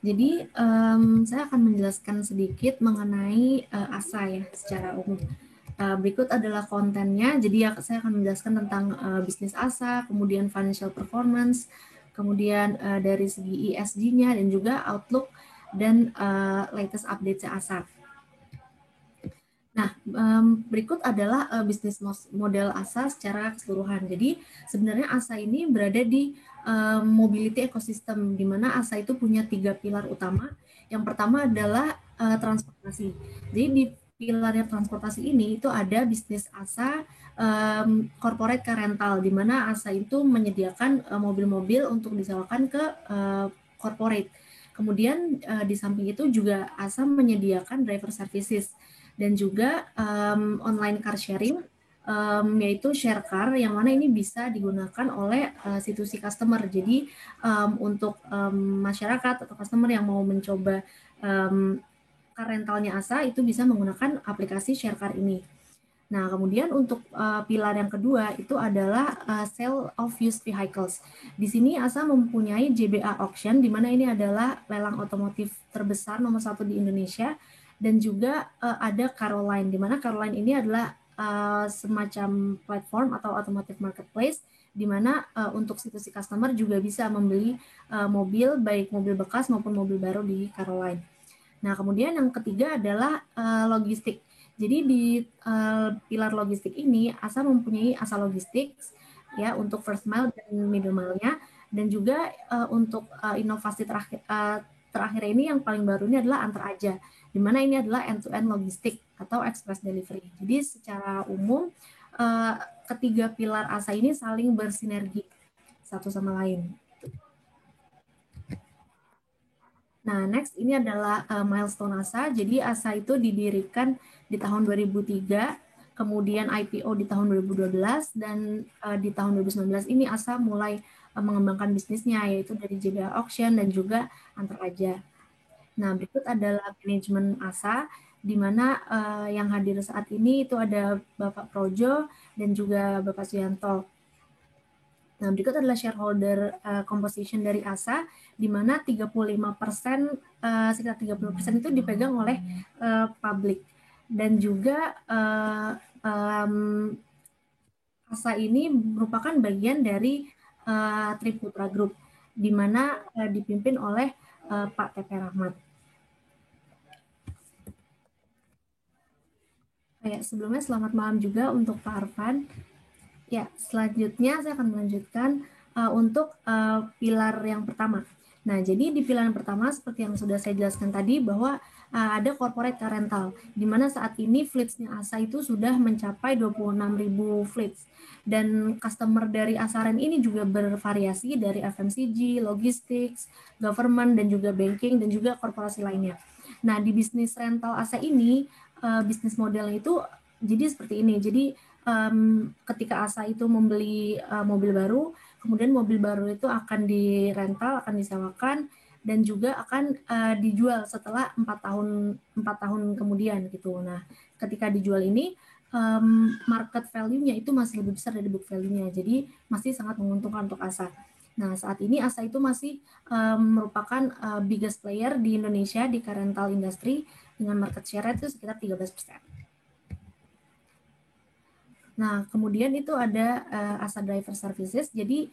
Jadi saya akan menjelaskan sedikit mengenai ASA ya secara umum. Berikut adalah kontennya. Jadi saya akan menjelaskan tentang bisnis ASA, kemudian financial performance, kemudian dari segi ESG-nya dan juga outlook dan latest update ASA. Nah, berikut adalah bisnis model ASA secara keseluruhan. Jadi sebenarnya ASA ini berada di mobility ecosystem, di mana ASA itu punya 3 pilar utama. Yang pertama adalah transportasi. Jadi di pilarnya transportasi ini itu ada bisnis ASA corporate car rental, di mana ASA itu menyediakan mobil-mobil untuk disewakan ke corporate. Kemudian di samping itu juga ASA menyediakan driver services dan juga online car sharing, yaitu share car yang mana ini bisa digunakan oleh situsi customer. Jadi untuk masyarakat atau customer yang mau mencoba car rentalnya ASA itu bisa menggunakan aplikasi share car ini. Nah, kemudian untuk pilar yang kedua itu adalah sale of used vehicles. Di sini ASA mempunyai JBA Auction, di mana ini adalah lelang otomotif terbesar nomor 1 di Indonesia, dan juga ada Caroline, di mana Caroline ini adalah semacam platform atau automotive marketplace, di mana untuk situsi customer juga bisa membeli mobil, baik mobil bekas maupun mobil baru di Caroline. Nah, kemudian yang ketiga adalah logistik. Jadi di pilar logistik ini ASA mempunyai ASA Logistics ya untuk first mile dan middle mile-nya, dan juga untuk inovasi terakhir ini yang paling baru ini adalah Antar Aja, di mana ini adalah end-to-end logistik atau express delivery. Jadi secara umum ketiga pilar ASA ini saling bersinergi satu sama lain. Nah, next ini adalah milestone ASA. Jadi ASA itu didirikan di tahun 2003, kemudian IPO di tahun 2012, dan di tahun 2019 ini ASA mulai mengembangkan bisnisnya, yaitu dari JBA Auction dan juga Antar Aja. Nah, berikut adalah manajemen ASA, di mana yang hadir saat ini itu ada Bapak Projo dan juga Bapak Suyanto. Nah, berikut adalah shareholder composition dari ASA, di mana 35%, sekitar 30% itu dipegang oleh publik. Dan juga ASA ini merupakan bagian dari Triputra Group, di mana dipimpin oleh Pak T.P. Rahmat. Sebelumnya selamat malam juga untuk Pak Arfan. Ya, selanjutnya saya akan melanjutkan untuk pilar yang pertama. Nah, jadi di pilar yang pertama seperti yang sudah saya jelaskan tadi bahwa ada corporate car rental, di mana saat ini fleets-nya ASA itu sudah mencapai 26.000 fleets. Dan customer dari ASAREN ini juga bervariasi dari FMCG, logistics, government, dan juga banking, dan juga korporasi lainnya. Nah, di bisnis rental ASA ini, bisnis modelnya itu jadi seperti ini. Jadi ketika ASA itu membeli mobil baru, kemudian mobil baru itu akan dirental, akan disewakan, dan juga akan dijual setelah 4 tahun kemudian gitu. Nah, ketika dijual ini market value-nya itu masih lebih besar dari book value-nya, jadi masih sangat menguntungkan untuk ASA. Nah, saat ini ASA itu masih merupakan biggest player di Indonesia di car rental industry dengan market share itu sekitar 13%. Nah, kemudian itu ada ASA Driver Services. Jadi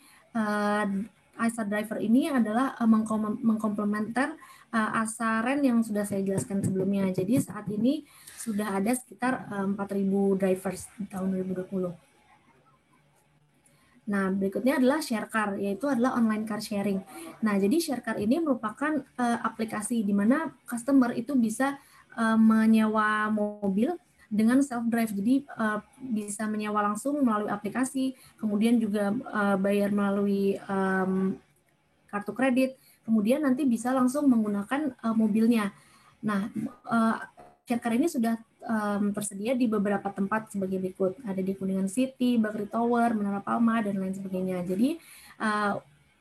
ASA Driver ini adalah mengkomplementer ASAREN yang sudah saya jelaskan sebelumnya. Jadi saat ini sudah ada sekitar 4.000 drivers di tahun 2020. Nah, berikutnya adalah share car, yaitu adalah online car sharing. Nah, jadi share car ini merupakan aplikasi di mana customer itu bisa menyewa mobil dengan self drive, jadi bisa menyewa langsung melalui aplikasi, kemudian juga bayar melalui kartu kredit, kemudian nanti bisa langsung menggunakan mobilnya. Nah, share car ini sudah tersedia di beberapa tempat sebagai berikut. Ada di Kuningan City, Bakri Tower, Menara Palma, dan lain sebagainya. Jadi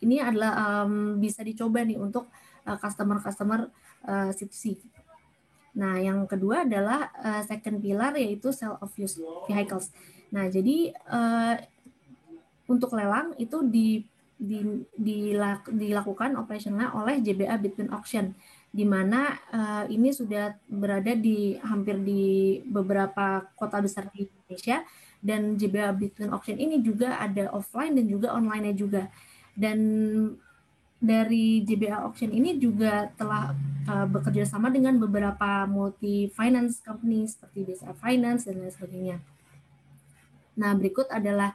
ini adalah bisa dicoba nih untuk customer-customer situsi. Nah, yang kedua adalah second pillar, yaitu sale of used vehicles. Nah, jadi untuk lelang itu dilakukan operasionalnya oleh JBA Bitcoin Auction, di mana ini sudah berada hampir di beberapa kota besar di Indonesia, dan JBA Bitcoin Auction ini juga ada offline dan juga online-nya juga. Dan dari JBA Auction ini juga telah bekerja sama dengan beberapa multi finance company seperti BCA Finance dan lain sebagainya. Nah, berikut adalah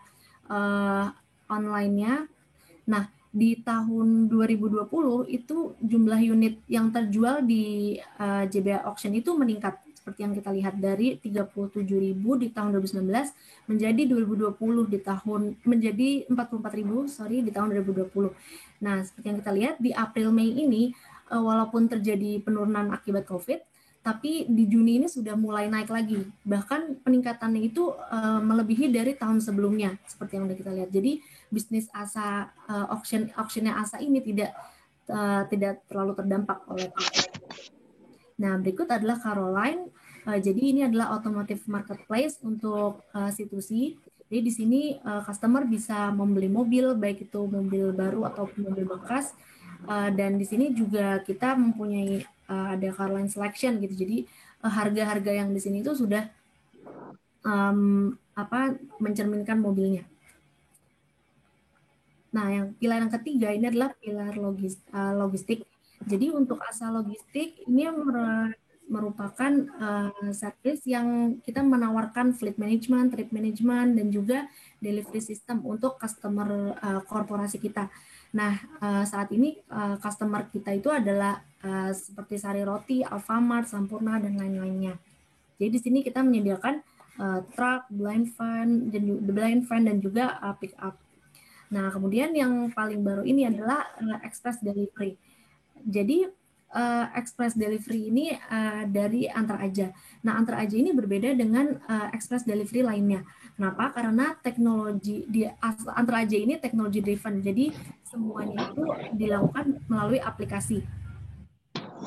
online-nya. Nah, di tahun 2020 itu jumlah unit yang terjual di JBA Auction itu meningkat seperti yang kita lihat dari 37.000 di tahun 2019 menjadi 2020 menjadi 44.000 di tahun 2020. Nah, seperti yang kita lihat di April Mei ini walaupun terjadi penurunan akibat Covid, tapi di Juni ini sudah mulai naik lagi. Bahkan peningkatannya itu melebihi dari tahun sebelumnya seperti yang sudah kita lihat. Jadi bisnis ASA auctionnya ASA ini tidak terlalu terdampak oleh COVID. Nah, berikut adalah Caroline. Jadi ini adalah automotive marketplace untuk C2C. Jadi di sini customer bisa membeli mobil, baik itu mobil baru ataupun mobil bekas. Dan di sini juga kita mempunyai ada Caroline Selection gitu. Jadi harga-harga yang di sini itu sudah mencerminkan mobilnya. Nah, pilar yang ketiga ini adalah pilar logistik. Jadi untuk ASA logistik ini merupakan service yang kita menawarkan fleet management, trip management, dan juga delivery system untuk customer korporasi kita. Nah, saat ini customer kita itu adalah seperti Sari Roti, Alfamart, Sampurna, dan lain-lainnya. Jadi di sini kita menyediakan truck, blind van, dan juga pick up. Nah, kemudian yang paling baru ini adalah express delivery. Jadi express delivery ini dari Antar Aja. Nah, Antar Aja ini berbeda dengan express delivery lainnya. Kenapa? Karena teknologi di Antar Aja ini teknologi driven. Jadi semuanya itu dilakukan melalui aplikasi.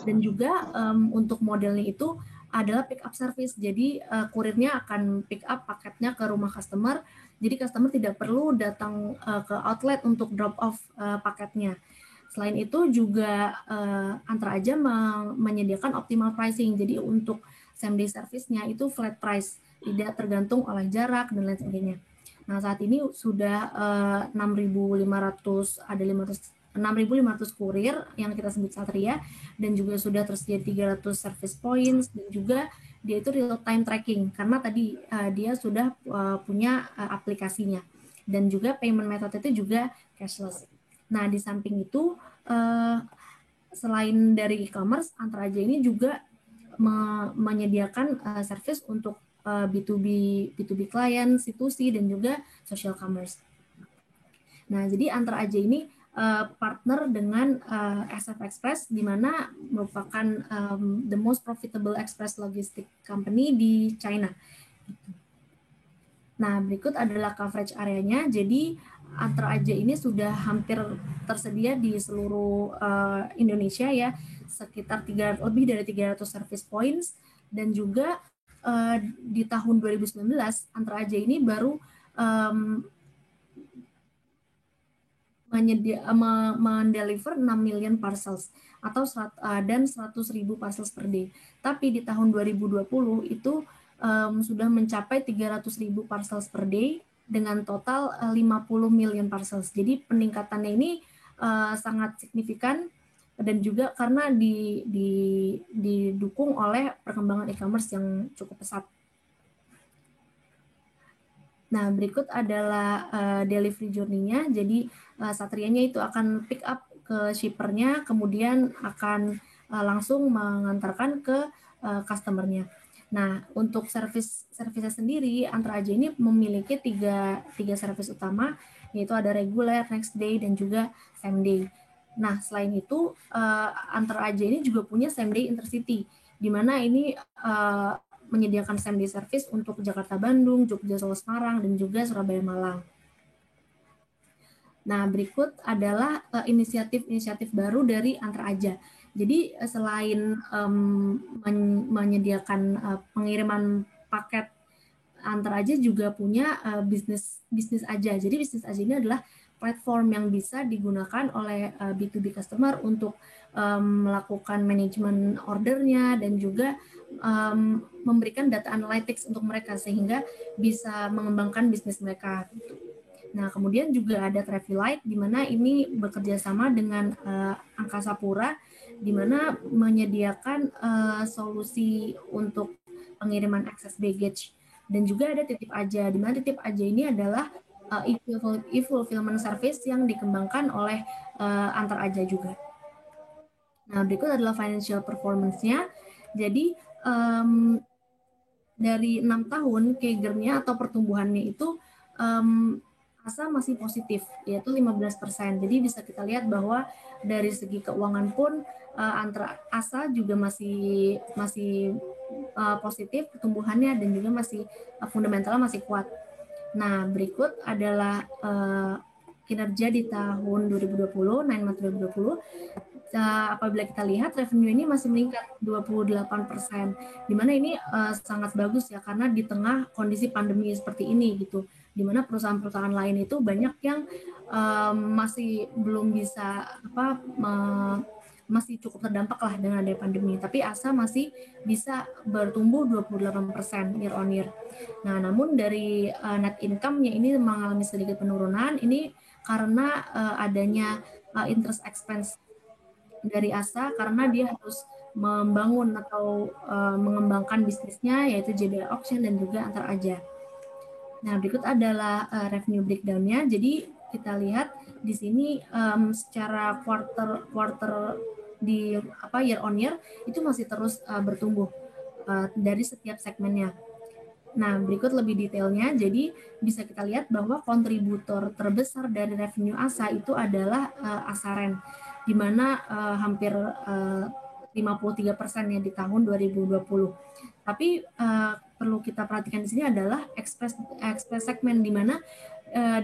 Dan juga untuk modelnya itu adalah pick up service. Jadi kurirnya akan pick up paketnya ke rumah customer. Jadi customer tidak perlu datang ke outlet untuk drop off paketnya. Selain itu juga Antar Aja menyediakan optimal pricing. Jadi untuk same day service-nya itu flat price, tidak tergantung oleh jarak dan lain sebagainya. Nah, saat ini sudah 6.500 ada 6.500 kurir yang kita sebut Satria, dan juga sudah tersedia 300 service points, dan juga dia itu real time tracking karena tadi dia sudah punya aplikasinya, dan juga payment method itu juga cashless. Nah, di samping itu selain dari e-commerce, Antar Aja ini juga menyediakan service untuk B2B klien, C2C, dan juga social commerce. Nah, jadi Antar Aja ini partner dengan SF Express, di mana merupakan the most profitable express logistic company di China. Nah, berikut adalah coverage areanya. Jadi Antar Aja ini sudah hampir tersedia di seluruh Indonesia ya, sekitar lebih dari 300 service points, dan juga di tahun 2019 Antar Aja ini baru mendeliver 6 million parcels atau dan 100.000 parcels per day. Tapi di tahun 2020 itu sudah mencapai 300.000 parcels per day dengan total 50 million parcels. Jadi peningkatannya ini sangat signifikan, dan juga karena didukung oleh perkembangan e-commerce yang cukup pesat. Nah, berikut adalah delivery journey-nya. Jadi Satrianya itu akan pick up ke shippernya, kemudian akan langsung mengantarkan ke customer-nya. Nah, untuk service-nya sendiri, Antar Aja ini memiliki tiga service utama, yaitu ada reguler, next day, dan juga same day. Nah, selain itu, Antar Aja ini juga punya same day intercity, di mana ini menyediakan same day service untuk Jakarta Bandung, Jogja Solo Semarang, dan juga Surabaya Malang. Nah, berikut adalah inisiatif-inisiatif baru dari Antar Aja. Jadi selain menyediakan pengiriman paket, Antar Aja juga punya bisnis Aja. Jadi bisnis Aja ini adalah platform yang bisa digunakan oleh B2B customer untuk melakukan manajemen ordernya dan juga memberikan data analytics untuk mereka sehingga bisa mengembangkan bisnis mereka. Nah, kemudian juga ada Travelite di mana ini bekerja sama dengan Angkasa Pura di mana menyediakan solusi untuk pengiriman access baggage, dan juga ada Titip Aja di mana Titip Aja ini adalah e-fulfillment service yang dikembangkan oleh Antar Aja juga. Nah, berikut adalah financial performance-nya. Jadi dari 6 tahun CAGR-nya atau pertumbuhannya itu ASA masih positif, yaitu 15%. Jadi bisa kita lihat bahwa dari segi keuangan pun antara ASA juga masih positif pertumbuhannya dan juga masih fundamentalnya masih kuat. Nah, berikut adalah kinerja di tahun 2020, 9 month 2020. Apabila kita lihat revenue ini masih meningkat 28%, di mana ini sangat bagus ya karena di tengah kondisi pandemi seperti ini gitu, di mana perusahaan-perusahaan lain itu banyak yang masih belum bisa masih cukup terdampak lah dengan adanya pandemi, tapi ASA masih bisa bertumbuh 28% year on year. Nah, namun dari net income-nya ini mengalami sedikit penurunan, ini karena adanya interest expense dari ASA karena dia harus membangun atau mengembangkan bisnisnya yaitu JBL Auction dan juga Antar Aja. Nah, berikut adalah revenue breakdown-nya. Jadi kita lihat di sini secara quarter di year on year itu masih terus bertumbuh dari setiap segmennya. Nah, berikut lebih detailnya. Jadi bisa kita lihat bahwa kontributor terbesar dari revenue ASA itu adalah Asaren, di mana hampir 53% ya di tahun 2020. Tapi perlu kita perhatikan di sini adalah express segment, di mana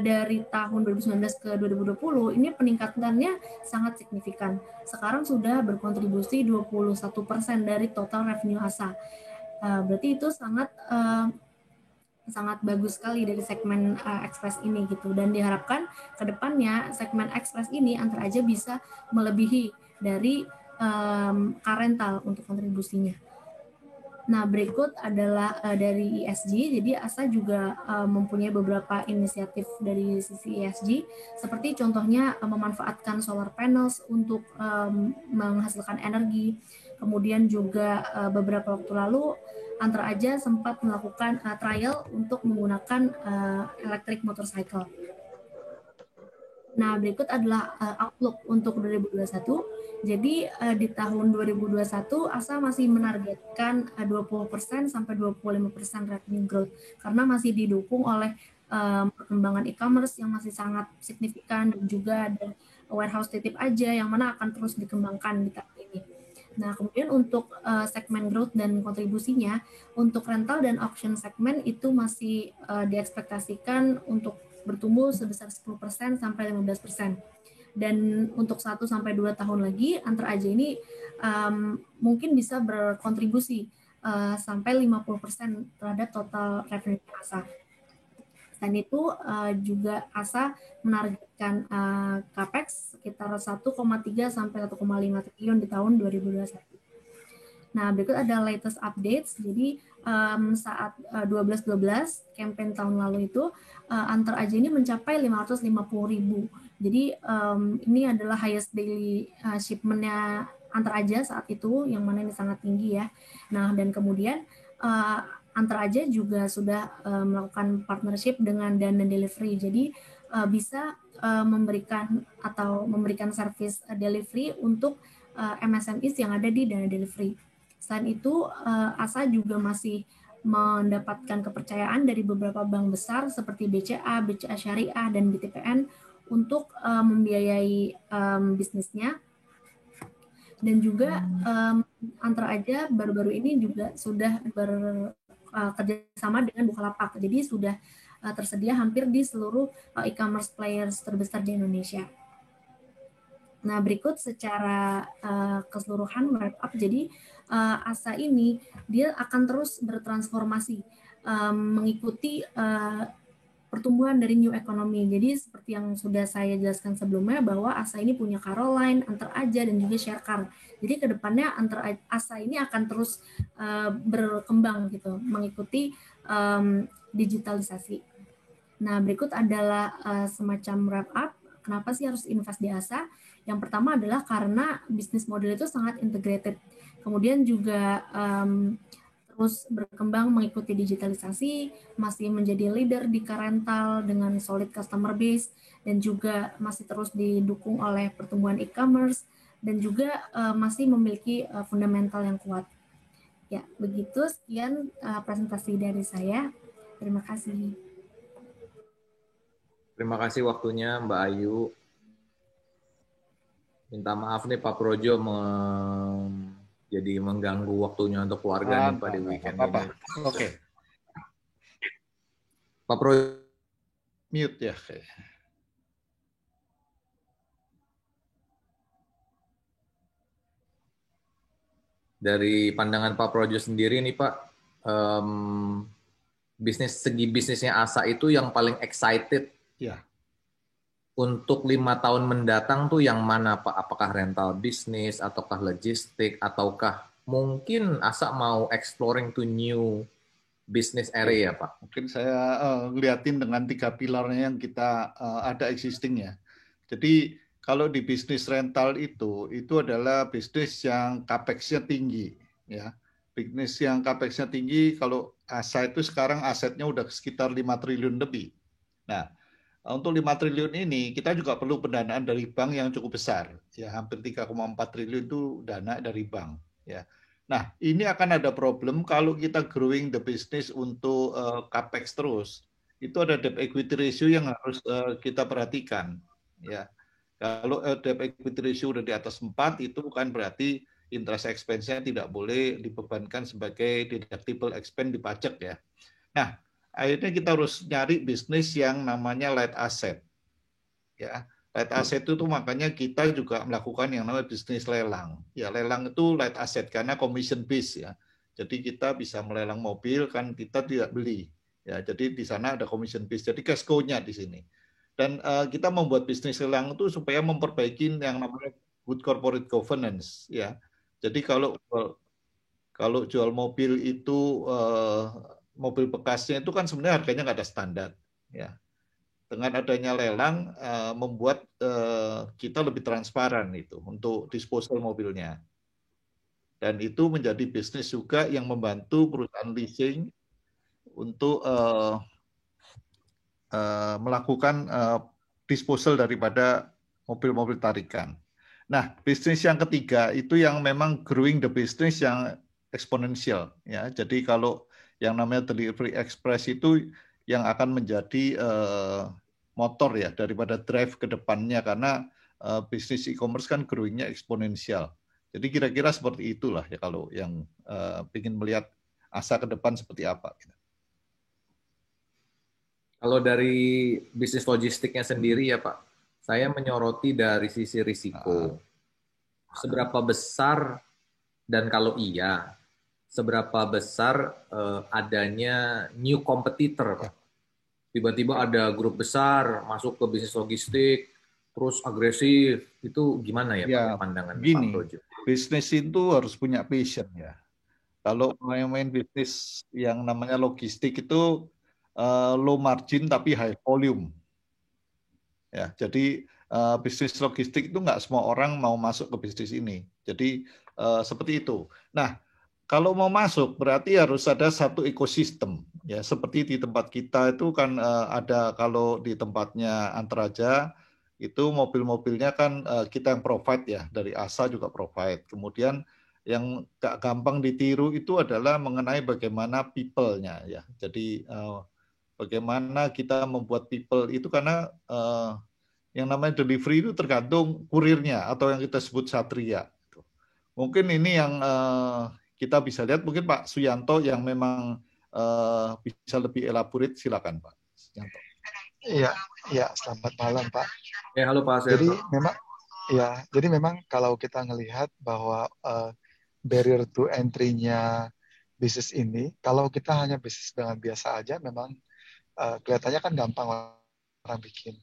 dari tahun 2019 ke 2020 ini peningkatannya sangat signifikan. Sekarang sudah berkontribusi 21% dari total revenue ASA. Berarti itu sangat bagus sekali dari segmen Express ini gitu, dan diharapkan ke depannya segmen Express ini Antar Aja bisa melebihi dari Karental untuk kontribusinya. Nah, berikut adalah dari ESG. Jadi ASA juga mempunyai beberapa inisiatif dari sisi ESG, seperti contohnya memanfaatkan solar panels untuk menghasilkan energi. Kemudian juga beberapa waktu lalu Antar Aja sempat melakukan trial untuk menggunakan electric motorcycle. Nah, berikut adalah outlook untuk 2021. Jadi di tahun 2021 ASA masih menargetkan 20% sampai 25% revenue growth karena masih didukung oleh perkembangan e-commerce yang masih sangat signifikan, dan juga ada warehouse Titip Aja yang mana akan terus dikembangkan di tahun ini. Nah, kemudian untuk segmen growth dan kontribusinya, untuk rental dan auction segmen itu masih diekspektasikan untuk bertumbuh sebesar 10% sampai 15%. Dan untuk 1 sampai 2 tahun lagi, Antar Aja ini mungkin bisa berkontribusi sampai 50% terhadap total revenue ASA. Dan itu juga ASA menargetkan capex sekitar 1,3 sampai 1,5 triliun di tahun 2021. Nah, berikut ada latest updates. Jadi saat 12/12 campaign tahun lalu itu Antar Aja ini mencapai 550.000. Jadi ini adalah highest daily shipment-nya Antar Aja saat itu, yang mana ini sangat tinggi ya. Nah, dan kemudian Antar Aja juga sudah melakukan partnership dengan Dana Delivery. Jadi bisa memberikan service delivery untuk MSMEs yang ada di Dana Delivery. Selain itu, ASA juga masih mendapatkan kepercayaan dari beberapa bank besar seperti BCA, BCA Syariah, dan BTPN untuk membiayai bisnisnya. Dan juga Antar Aja baru-baru ini juga sudah bekerjasama dengan Bukalapak. Jadi sudah tersedia hampir di seluruh e-commerce players terbesar di Indonesia. Nah, berikut secara keseluruhan wrap up. Jadi ASA ini dia akan terus bertransformasi mengikuti pertumbuhan dari new economy. Jadi seperti yang sudah saya jelaskan sebelumnya bahwa ASA ini punya Caroline, Antar Aja, dan juga Sharekar. Jadi kedepannya Antar ASA ini akan terus berkembang gitu, mengikuti digitalisasi. Nah, berikut adalah semacam wrap up. Kenapa sih harus invest di ASA? Yang pertama adalah karena bisnis model itu sangat integrated. Kemudian juga terus berkembang mengikuti digitalisasi, masih menjadi leader di car rental dengan solid customer base, dan juga masih terus didukung oleh pertumbuhan e-commerce, dan juga masih memiliki fundamental yang kuat. Ya, begitu. Sekian presentasi dari saya. Terima kasih. Terima kasih waktunya Mbak Ayu. Minta maaf nih Pak Projo jadi mengganggu waktunya untuk keluarga nih pada weekend ini. Oke. Pak Projo. Mute ya. Dari pandangan Pak Projo sendiri nih Pak, segi bisnisnya ASA itu yang paling excited ya. Untuk 5 tahun mendatang tuh yang mana Pak? Apakah rental bisnis, ataukah logistik, ataukah mungkin ASA mau exploring to new business area Pak? Mungkin saya ngeliatin dengan 3 pilarnya yang kita ada existing ya. Jadi kalau di bisnis rental itu adalah bisnis yang capex-nya tinggi ya. Bisnis yang capex-nya tinggi, kalau ASA itu sekarang asetnya udah sekitar 5 triliun lebih. Nah, untuk 5 triliun ini kita juga perlu pendanaan dari bank yang cukup besar, ya hampir 3,4 triliun itu dana dari bank, ya. Nah, ini akan ada problem kalau kita growing the business untuk capex terus. Itu ada debt equity ratio yang harus kita perhatikan, ya. Kalau debt equity ratio udah di atas 4, itu bukan berarti interest expense-nya tidak boleh dibebankan sebagai deductible expense di pajak ya. Nah, akhirnya kita harus nyari bisnis yang namanya light asset. Ya, light asset itu makanya kita juga melakukan yang namanya bisnis lelang. Ya, lelang itu light asset karena commission base ya. Jadi kita bisa melelang mobil kan kita tidak beli. Ya, jadi di sana ada commission base. Jadi cash flow-nya di sini. Dan kita membuat bisnis lelang itu supaya memperbaiki yang namanya good corporate governance ya. Jadi kalau jual mobil itu mobil bekasnya itu kan sebenarnya harganya nggak ada standar ya. Dengan adanya lelang membuat kita lebih transparan itu untuk disposal mobilnya. Dan itu menjadi bisnis juga yang membantu perusahaan leasing untuk melakukan disposal daripada mobil-mobil tarikan. Nah, bisnis yang ketiga itu yang memang growing the business yang eksponensial ya. Jadi kalau yang namanya delivery express itu yang akan menjadi motor ya daripada drive ke depannya karena bisnis e-commerce kan growingnya eksponensial. Jadi kira-kira seperti itulah ya kalau yang ingin melihat ASA ke depan seperti apa. Kalau dari bisnis logistiknya sendiri ya Pak, saya menyoroti dari sisi risiko. Seberapa besar dan kalau iya, seberapa besar adanya new competitor Pak? Tiba-tiba ada grup besar masuk ke bisnis logistik, terus agresif, itu gimana ya Pak pandangan Pak Projo? Bisnis itu harus punya passion ya. Kalau main bisnis yang namanya logistik itu low margin tapi high volume. Ya, jadi bisnis logistik itu nggak semua orang mau masuk ke bisnis ini. Jadi seperti itu. Nah, kalau mau masuk berarti harus ada satu ekosistem. Ya, seperti di tempat kita itu kan ada kalau di tempatnya Antaraja itu mobil-mobilnya kan kita yang provide ya, dari ASA juga provide. Kemudian yang gak gampang ditiru itu adalah mengenai bagaimana people-nya ya. Jadi bagaimana kita membuat people itu karena yang namanya delivery itu tergantung kurirnya atau yang kita sebut satria. Mungkin ini yang kita bisa lihat, mungkin Pak Suyanto yang memang bisa lebih elaborate, silakan Pak Suyanto. Iya, selamat malam Pak. Ya, halo Pak Suyanto. Jadi memang kalau kita melihat bahwa barrier to entry-nya bisnis ini, kalau kita hanya bisnis dengan biasa aja, memang Kelihatannya kan gampang orang bikin.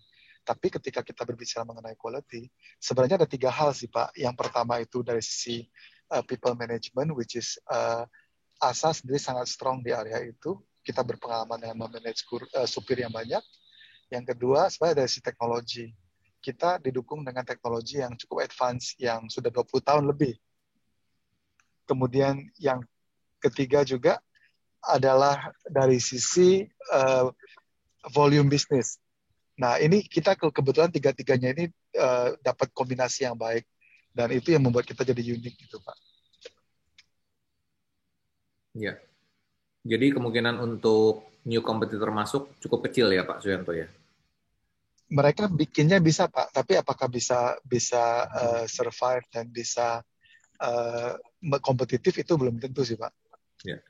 Tapi ketika kita berbicara mengenai quality, sebenarnya ada 3 hal sih Pak. Yang pertama itu dari sisi people management, which is ASA sendiri sangat strong di area itu. Kita berpengalaman dengan memanage supir yang banyak. Yang kedua, sebenarnya dari sisi teknologi. Kita didukung dengan teknologi yang cukup advance, yang sudah 20 tahun lebih. Kemudian yang ketiga juga adalah dari sisi volume bisnis. Nah, ini kita kebetulan tiga-tiganya ini dapat kombinasi yang baik. Dan itu yang membuat kita jadi unik gitu, Pak. Ya. Jadi kemungkinan untuk new competitor masuk cukup kecil ya Pak Suyanto ya? Mereka bikinnya bisa Pak, tapi apakah bisa survive dan bisa kompetitif itu belum tentu sih Pak. Ya.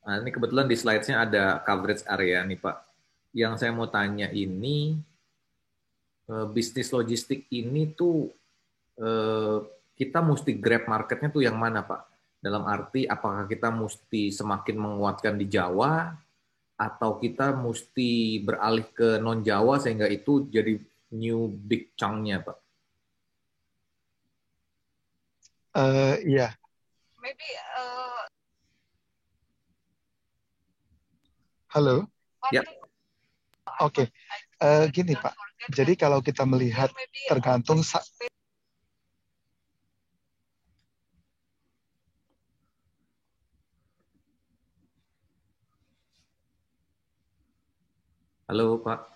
Nah, ini kebetulan di slides-nya ada coverage area nih Pak. Yang saya mau tanya ini, bisnis logistik ini tuh kita mesti grab marketnya tuh yang mana Pak? Dalam arti apakah kita mesti semakin menguatkan di Jawa, atau kita mesti beralih ke non-Jawa sehingga itu jadi new big chunk-nya, Pak? Iya. Halo? Ya. Oke. Gini, Pak. Jadi kalau kita melihat tergantung Halo, Pak.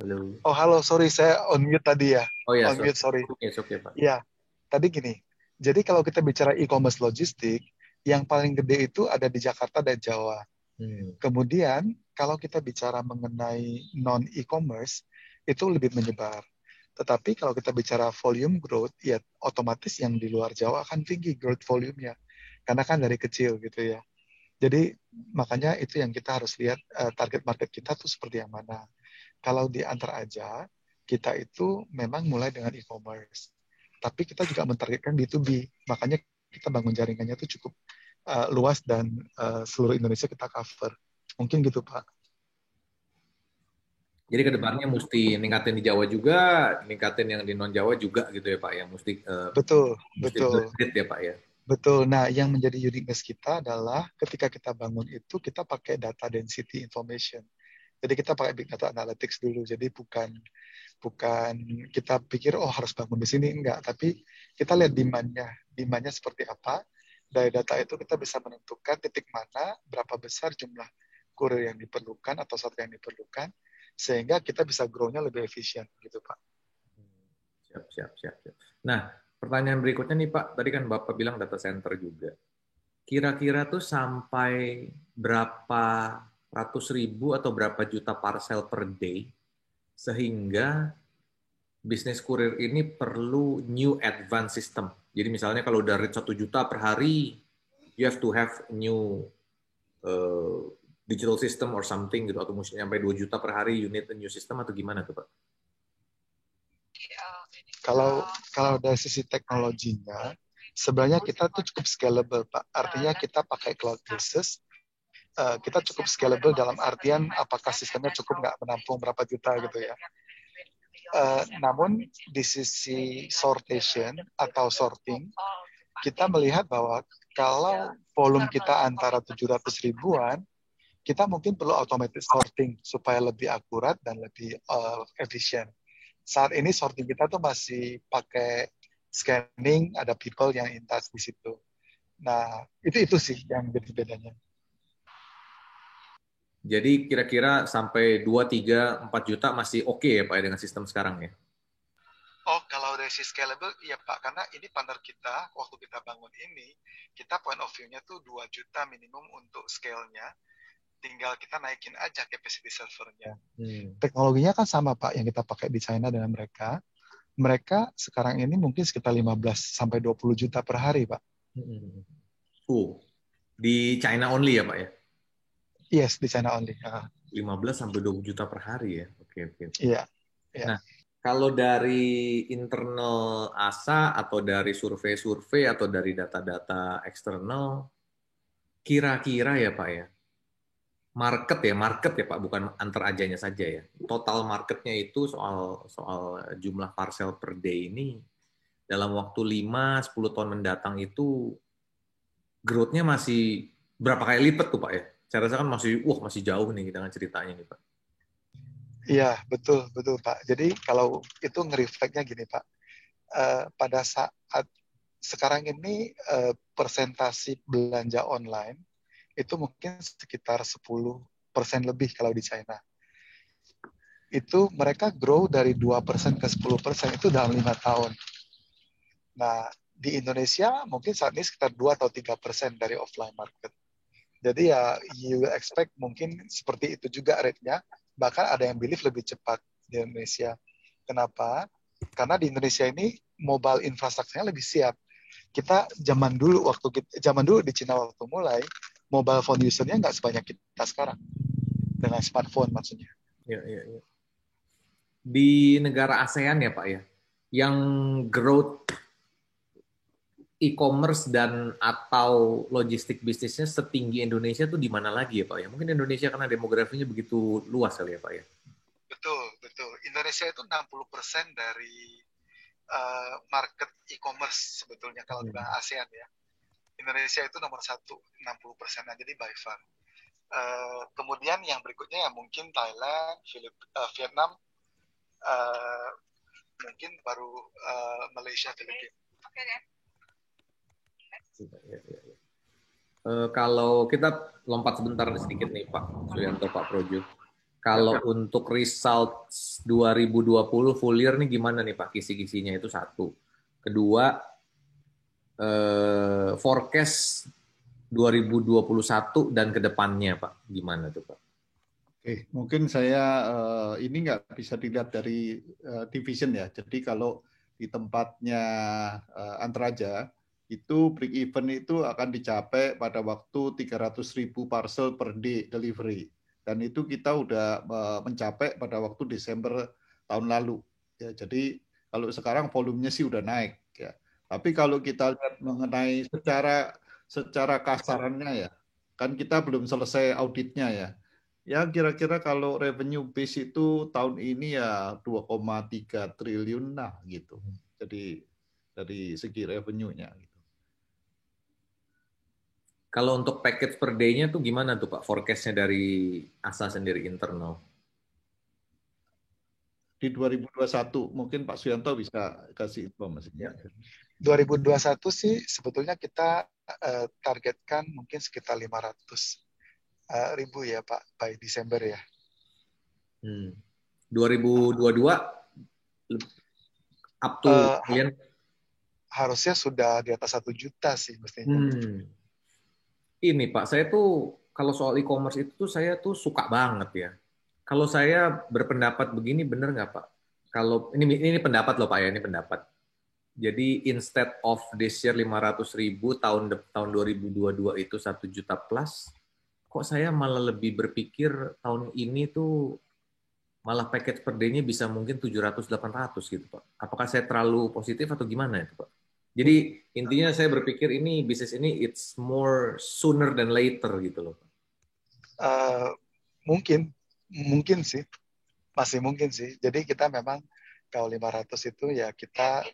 Halo. Oh, halo, sorry, saya on mute tadi ya. Oh ya, on mute, sorry. It's okay, Pak. Iya, tadi gini. Jadi kalau kita bicara e-commerce logistik, yang paling gede itu ada di Jakarta dan Jawa. Kemudian, kalau kita bicara mengenai non-e-commerce, itu lebih menyebar. Tetapi kalau kita bicara volume growth, ya otomatis yang di luar Jawa akan tinggi growth volume-nya. Karena kan dari kecil gitu ya. Jadi makanya itu yang kita harus lihat target market kita tuh seperti yang mana. Kalau di antar aja, kita itu memang mulai dengan e-commerce. Tapi kita juga mentargetkan B2B. Makanya kita bangun jaringannya itu cukup luas dan seluruh Indonesia kita cover. Mungkin gitu, Pak. Jadi ke depannya mesti ningkatin di Jawa juga, ningkatin yang di non-Jawa juga gitu ya Pak ya. Betul. Blended ya Pak ya. Betul. Nah, yang menjadi uniqueness kita adalah ketika kita bangun itu, kita pakai data density information. Jadi kita pakai big data analytics dulu. Jadi bukan kita pikir, oh harus bangun di sini. Enggak. Tapi kita lihat demand-nya. Demand-nya seperti apa. Dari data itu kita bisa menentukan titik mana, berapa besar jumlah kurir yang diperlukan atau satu yang diperlukan, sehingga kita bisa grow-nya lebih efisien. Gitu, Pak. Siap. Nah, pertanyaan berikutnya nih Pak, tadi kan Bapak bilang data center juga. Kira-kira tuh sampai berapa ratus ribu atau berapa juta parcel per day sehingga bisnis kurir ini perlu new advanced system. Jadi misalnya kalau udah reach 1 juta per hari, you have to have new digital system or something gitu, atau mesti sampai 2 juta per hari you need a new system atau gimana tuh Pak? Kalau dari sisi teknologinya, sebenarnya kita tuh cukup scalable, Pak. Artinya kita pakai cloud basis, kita cukup scalable dalam artian apakah sistemnya cukup nggak menampung berapa juta gitu ya. Namun di sisi sortation atau sorting, kita melihat bahwa kalau volume kita antara 700 ribuan, kita mungkin perlu automated sorting supaya lebih akurat dan lebih efisien. Saat ini sorting kita tuh masih pakai scanning, ada people yang in touch di situ. Nah, itu sih yang jadi bedanya. Jadi kira-kira sampai 2, 3, 4 juta masih oke ya Pak ya dengan sistem sekarang ya? Oh, kalau dari sisi scalable, iya Pak. Karena ini partner kita, waktu kita bangun ini, kita point of view-nya tuh 2 juta minimum untuk scale-nya. Tinggal kita naikin aja capacity servernya. Teknologinya kan sama Pak, yang kita pakai di China dengan mereka. Mereka sekarang ini mungkin sekitar 15-20 juta per hari, Pak. Di China only ya Pak ya? Yes, di China only. 15-20 juta per hari ya? Oke. Iya. Nah, kalau dari internal ASA atau dari survei-survei atau dari data-data eksternal, kira-kira ya Pak ya, market ya Pak, bukan antar ajanya saja ya. Total marketnya itu soal jumlah parcel per day ini dalam waktu 5-10 tahun mendatang itu growth-nya masih berapa kali lipat tuh Pak ya? Saya rasa kan masih jauh nih dengan ceritanya nih Pak. Iya, betul, betul Pak. Jadi kalau itu nge-reflect-nya gini Pak, pada saat sekarang ini persentasi belanja online itu mungkin sekitar 10% lebih kalau di China. Itu mereka grow dari 2% ke 10% itu dalam 5 tahun. Nah, di Indonesia mungkin saat ini sekitar 2 atau 3% dari offline market. Jadi ya you expect mungkin seperti itu juga rate-nya, bahkan ada yang believe lebih cepat di Indonesia. Kenapa? Karena di Indonesia ini mobile infrastrukturnya lebih siap. Zaman dulu di Cina waktu mulai, mobile phone user-nya nggak sebanyak kita sekarang. Dengan smartphone maksudnya. Ya. Di negara ASEAN ya Pak ya, yang growth e-commerce dan atau logistik bisnisnya setinggi Indonesia tuh di mana lagi ya Pak ya? Mungkin Indonesia karena demografinya begitu luas kali ya Pak ya? Betul, betul. Indonesia itu 60% dari market e-commerce sebetulnya kalau di ASEAN ya. Indonesia itu nomor 1, 60%, jadi by far. Kemudian yang berikutnya ya mungkin Thailand, Vietnam, mungkin baru Malaysia, Filipina. Oke deh. Kalau kita lompat sebentar sedikit nih Pak Suyanto, Pak Projo. Kalau untuk result 2020 full year nih gimana nih Pak kisi-kisinya itu satu. Kedua, forecast 2021 dan ke depannya Pak, gimana tuh Pak? Oke, mungkin saya ini nggak bisa dilihat dari division ya. Jadi kalau di tempatnya Antaraja, itu break even itu akan dicapai pada waktu 300.000 parcel per day delivery. Dan itu kita udah mencapai pada waktu Desember tahun lalu. Ya, jadi kalau sekarang volumenya sih udah naik. Ya. Tapi kalau kita lihat mengenai secara kasarannya ya, kan kita belum selesai auditnya ya. Ya kira-kira kalau revenue base itu tahun ini ya 2,3 triliun lah gitu. Jadi dari segi revenue-nya. Gitu. Kalau untuk package per day-nya tuh gimana tuh Pak? Forecast-nya dari ASA sendiri internal? Di 2021 mungkin Pak Suyanto bisa kasih informasinya. 2021 sih sebetulnya kita targetkan mungkin sekitar 500.000 ya Pak by Desember ya. 2022 up to kalian harusnya sudah di atas 1 juta sih mestinya. Ini Pak, saya tuh kalau soal e-commerce itu tuh saya tuh suka banget ya. Kalau saya berpendapat begini bener nggak Pak? Kalau ini pendapat loh Pak ya, ini pendapat. Jadi instead of this year 500.000 tahun 2022 itu 1 juta plus, kok saya malah lebih berpikir tahun ini tuh malah package per day-nya bisa mungkin 700-800 gitu Pak. Apakah saya terlalu positif atau gimana itu Pak? Jadi intinya saya berpikir ini bisnis ini it's more sooner than later gitu loh. Mungkin sih, masih mungkin sih. Jadi kita memang kalau 500 itu ya kita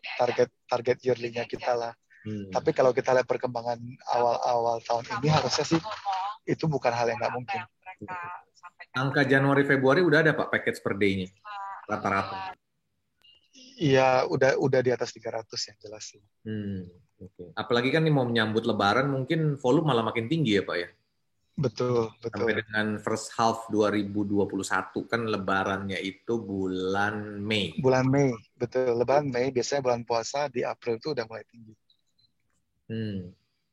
target yearly-nya kita lah. Tapi kalau kita lihat perkembangan awal tahun ini harusnya sih itu bukan hal yang nggak mungkin. Angka Januari Februari udah ada Pak package per day-nya rata-rata. Iya, udah di atas 300 yang jelas sih. Okay. Apalagi kan ini mau menyambut Lebaran, mungkin volume malah makin tinggi ya Pak ya? Betul. Sampai dengan first half 2021 kan Lebarannya itu bulan Mei. Bulan Mei, betul. Lebaran Mei, biasanya bulan puasa di April itu udah mulai tinggi.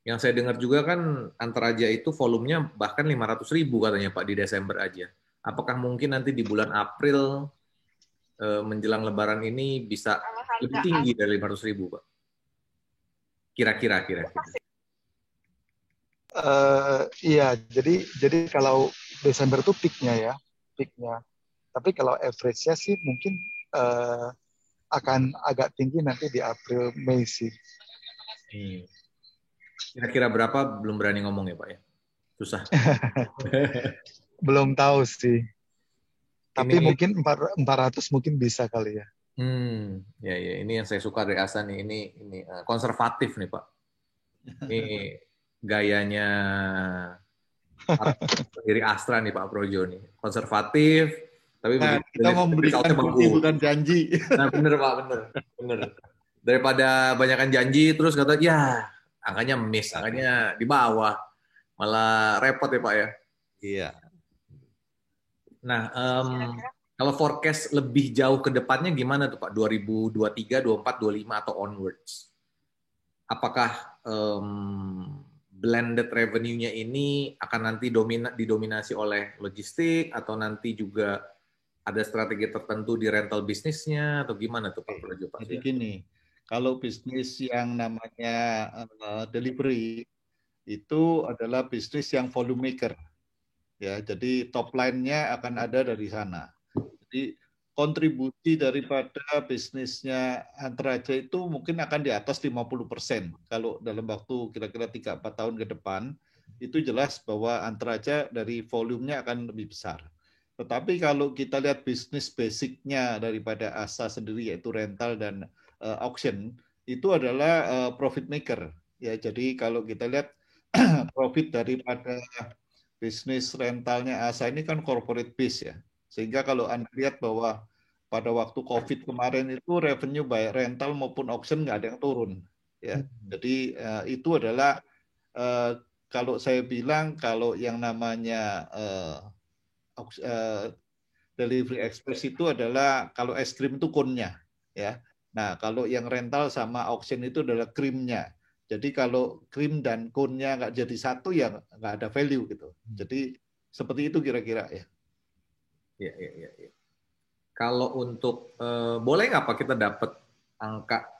Yang saya dengar juga kan Antaraja itu volumenya bahkan 500.000 katanya Pak di Desember aja. Apakah mungkin nanti di bulan April menjelang Lebaran ini bisa lebih tinggi dari 500.000 Pak? Kira-kira. Iya, jadi kalau Desember itu peaknya. Tapi kalau average-nya sih mungkin akan agak tinggi nanti di April Mei sih. Kira-kira berapa belum berani ngomong ya Pak ya? Susah. Belum tahu sih. Tapi Ini mungkin 400 mungkin bisa kali ya. ya ini yang saya suka dari Asa nih. Ini konservatif nih Pak. Ini gayanya dari Astra nih Pak Projo nih. Konservatif, tapi Nah, begitu kita memberikan bukti bukan janji. Nah, bener Pak, bener. Daripada banyakkan janji terus kata ya angkanya miss, angkanya di bawah, malah repot ya Pak ya. Iya. Nah, kalau forecast lebih jauh ke depannya gimana tuh Pak? 2023, 24, 25 atau onwards? Apakah blended revenue-nya ini akan nanti didominasi oleh logistik atau nanti juga ada strategi tertentu di rental bisnisnya atau gimana tuh Pak Projo? Jadi gini, kalau bisnis yang namanya delivery itu adalah bisnis yang volume maker. Ya, jadi top line-nya akan ada dari sana. Jadi kontribusi daripada bisnisnya Antara Aja itu mungkin akan di atas 50%. Kalau dalam waktu kira-kira 3-4 tahun ke depan, itu jelas bahwa Antara Aja dari volumenya akan lebih besar. Tetapi kalau kita lihat bisnis basicnya daripada ASA sendiri, yaitu rental dan auction, itu adalah profit maker. Ya, jadi kalau kita lihat profit daripada bisnis rentalnya ASA ini kan corporate base ya. Sehingga kalau Anda lihat bahwa pada waktu COVID kemarin itu revenue baik rental maupun auction nggak ada yang turun. Ya. Jadi itu adalah kalau saya bilang kalau yang namanya delivery express itu adalah kalau es krim itu cone-nya. Ya. Nah kalau yang rental sama auction itu adalah krimnya. Jadi kalau krim dan cone-nya nggak jadi satu ya nggak ada value gitu. Jadi seperti itu kira-kira ya. Iya. Kalau untuk boleh nggak Pak kita dapat angka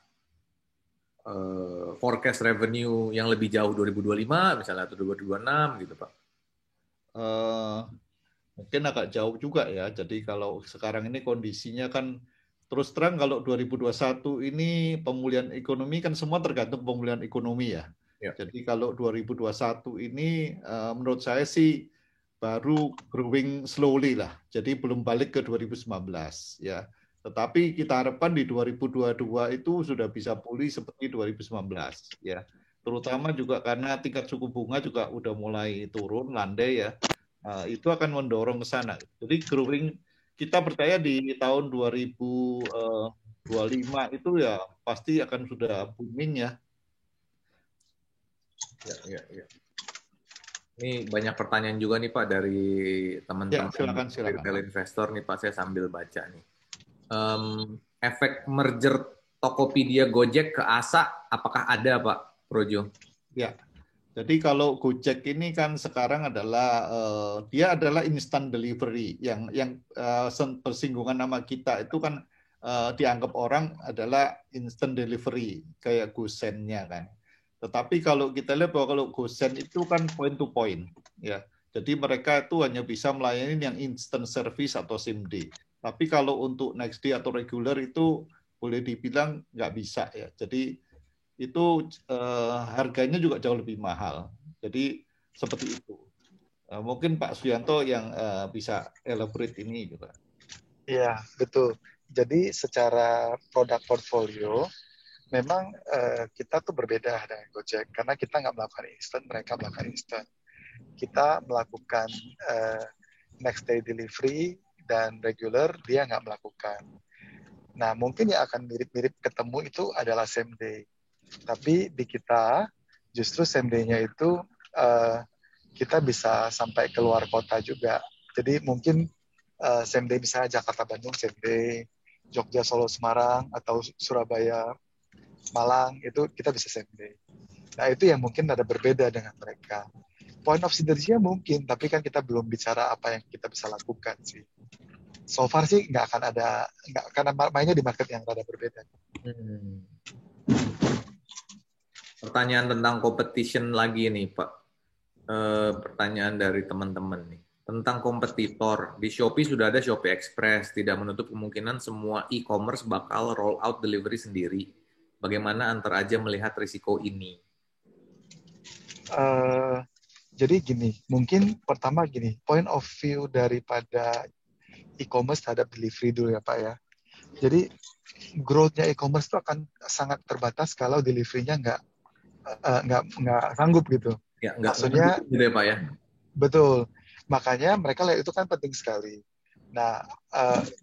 forecast revenue yang lebih jauh 2025 misalnya atau 2026 gitu Pak? Mungkin agak jauh juga ya. Jadi kalau sekarang ini kondisinya kan terus terang kalau 2021 ini pemulihan ekonomi kan semua tergantung pemulihan ekonomi ya. Jadi kalau 2021 ini menurut saya sih baru growing slowly lah. Jadi belum balik ke 2019 ya. Tetapi kita harapkan di 2022 itu sudah bisa pulih seperti 2019 ya. Terutama juga karena tingkat suku bunga juga udah mulai turun landai ya. Itu akan mendorong ke sana. Jadi growing kita percaya di tahun 2025 itu ya pasti akan sudah booming ya. Ya. Ini banyak pertanyaan juga nih Pak dari teman-teman retail investor nih Pak, saya sambil baca nih. Efek merger Tokopedia Gojek ke ASA apakah ada Pak Projo? Ya. Jadi kalau Gojek ini kan sekarang adalah dia adalah instant delivery yang bersinggungan nama kita itu kan dianggap orang adalah instant delivery kayak GoSend-nya kan. Tetapi kalau kita lihat bahwa kalau GoSend itu kan point to point ya. Jadi mereka itu hanya bisa melayani yang instant service atau same day. Tapi kalau untuk next day atau regular itu boleh dibilang nggak bisa ya. Jadi itu harganya juga jauh lebih mahal. Jadi seperti itu. Mungkin Pak Suyanto yang bisa elaborate ini juga. Iya, betul. Jadi secara produk portfolio, memang kita tuh berbeda dengan Gojek. Karena kita nggak melakukan instant, mereka melakukan instant. Kita melakukan next day delivery dan regular, dia nggak melakukan. Nah, mungkin yang akan mirip-mirip ketemu itu adalah same day. Tapi di kita justru same day-nya itu kita bisa sampai keluar kota juga. Jadi mungkin same day misalnya Jakarta-Bandung same day, Jogja-Solo-Semarang, atau Surabaya-Malang, itu kita bisa same day. Nah itu yang mungkin ada berbeda dengan mereka. Point of synergy-nya mungkin, tapi kan kita belum bicara apa yang kita bisa lakukan sih. So far sih nggak akan ada, karena mainnya di market yang rada berbeda. Pertanyaan tentang competition lagi nih Pak. Pertanyaan dari teman-teman nih. Tentang kompetitor. Di Shopee sudah ada Shopee Express. Tidak menutup kemungkinan semua e-commerce bakal roll out delivery sendiri. Bagaimana Antara Aja melihat risiko ini? Jadi gini, mungkin pertama gini, point of view daripada e-commerce terhadap delivery dulu ya Pak ya. Jadi growth-nya e-commerce itu akan sangat terbatas kalau delivery-nya nggak sanggup gitu. Ya, nggak Maksudnya gitu ya Pak ya. betul. Makanya mereka lihat itu kan penting sekali. Nah,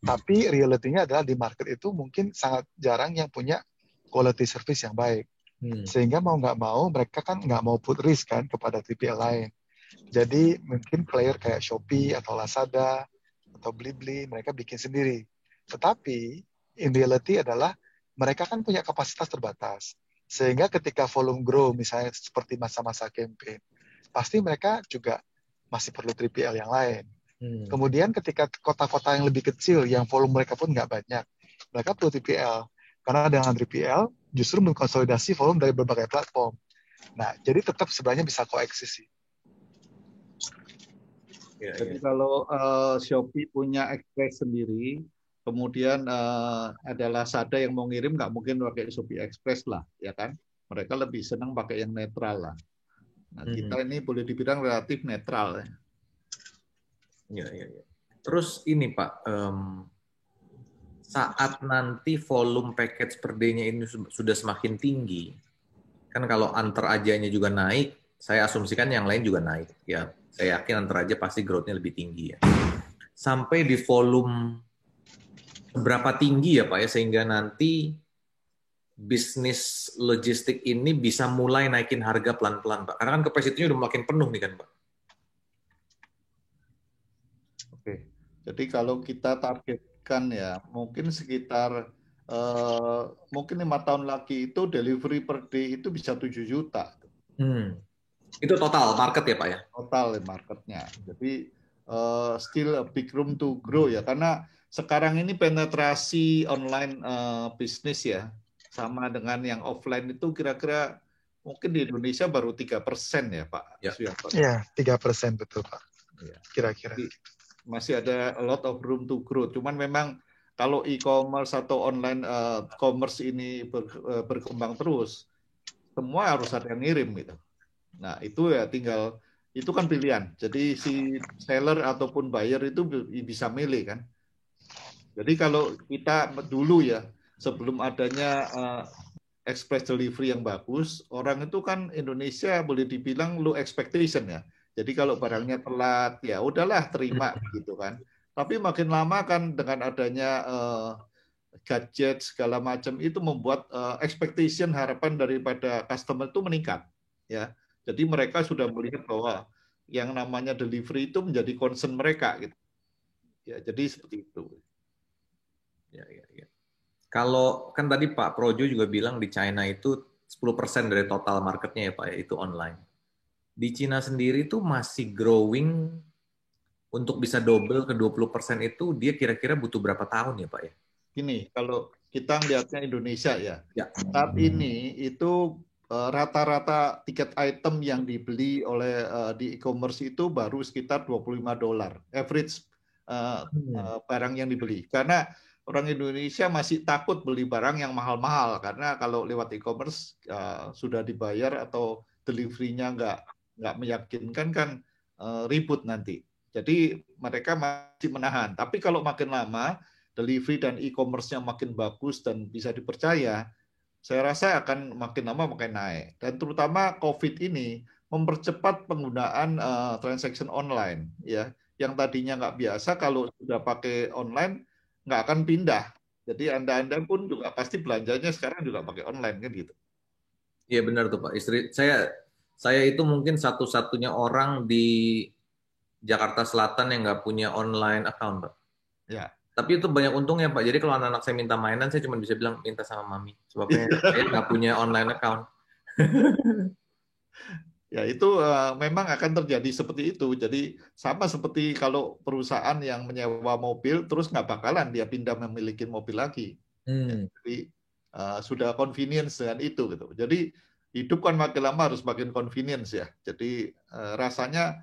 tapi reality-nya adalah di market itu mungkin sangat jarang yang punya quality service yang baik. Sehingga mau nggak mau mereka kan nggak mau put risk kan kepada 3PL lain. Jadi mungkin player kayak Shopee atau Lazada atau Blibli mereka bikin sendiri. Tetapi in reality adalah mereka kan punya kapasitas terbatas. Sehingga ketika volume grow misalnya seperti masa-masa campaign, pasti mereka juga masih perlu 3PL yang lain. Kemudian ketika kota-kota yang lebih kecil yang volume mereka pun nggak banyak, mereka perlu 3PL. Karena dengan 3PL justru mengkonsolidasi volume dari berbagai platform. Nah, jadi tetap sebenarnya bisa koeksis sih. Jadi kalau Shopee punya Express sendiri, kemudian ada Lazada yang mau ngirim, nggak mungkin pakai Shopee Express lah, ya kan? Mereka lebih senang pakai yang netral lah. Nah, kita ini boleh dibilang relatif netral. Ya. Terus ini Pak, saat nanti volume package per day-nya ini sudah semakin tinggi, kan kalau antar ajanya juga naik, saya asumsikan yang lain juga naik. Ya, saya yakin antar aja pasti growth-nya lebih tinggi ya. Sampai di volume berapa tinggi ya Pak ya, sehingga nanti bisnis logistik ini bisa mulai naikin harga pelan-pelan Pak. Karena kan kapasitinya udah makin penuh nih kan Pak. Oke, jadi kalau kita targetkan ya, mungkin sekitar mungkin 5 tahun lagi itu delivery per day itu bisa 7 juta. Itu total market ya Pak ya? Total marketnya. Jadi still a big room to grow ya, karena sekarang ini penetrasi online bisnis ya, sama dengan yang offline itu kira-kira mungkin di Indonesia baru 3% ya Pak. Iya, 3% betul Pak. Kira-kira. Masih ada a lot of room to grow. Cuman memang kalau e-commerce atau online commerce ini berkembang terus, semua harus ada yang ngirim gitu. Nah, itu ya tinggal, itu kan pilihan. Jadi si seller ataupun buyer itu bisa milih kan. Jadi kalau kita dulu ya, sebelum adanya express delivery yang bagus, orang itu kan Indonesia boleh dibilang low expectation ya. Jadi kalau barangnya telat, ya udahlah terima gitu kan. Tapi makin lama kan dengan adanya gadget segala macam itu membuat expectation harapan daripada customer itu meningkat ya. Jadi mereka sudah melihat bahwa yang namanya delivery itu menjadi concern mereka gitu. Ya, jadi seperti itu. Ya. Kalau kan tadi Pak Projo juga bilang di China itu 10% dari total marketnya ya Pak ya, itu online. Di Cina sendiri tuh masih growing untuk bisa double ke 20% itu dia kira-kira butuh berapa tahun ya Pak ya? Gini, kalau kita lihatnya Indonesia ya. Saat ini itu rata-rata tiket item yang dibeli oleh di e-commerce itu baru sekitar $25 average barang yang dibeli. Karena orang Indonesia masih takut beli barang yang mahal-mahal karena kalau lewat e-commerce sudah dibayar atau delivery-nya nggak meyakinkan kan ribut nanti. Jadi mereka masih menahan. Tapi kalau makin lama delivery dan e-commerce-nya makin bagus dan bisa dipercaya, saya rasa akan makin lama makin naik. Dan terutama COVID ini mempercepat penggunaan transaction online, ya, yang tadinya nggak biasa kalau sudah pakai online nggak akan pindah. Jadi Anda pun juga pasti belanjanya sekarang juga pakai online kan gitu. Iya benar tuh Pak. Istri saya itu mungkin satu-satunya orang di Jakarta Selatan yang nggak punya online account Pak. Ya. Tapi itu banyak untungnya Pak. Jadi kalau anak-anak saya minta mainan, saya cuma bisa bilang minta sama mami. Sebabnya saya nggak punya online account. Ya itu memang akan terjadi seperti itu. Jadi sama seperti kalau perusahaan yang menyewa mobil, terus nggak bakalan dia pindah memiliki mobil lagi. Ya, jadi sudah convenience dengan itu gitu. Jadi hidup kan makin lama harus makin convenience ya. Jadi rasanya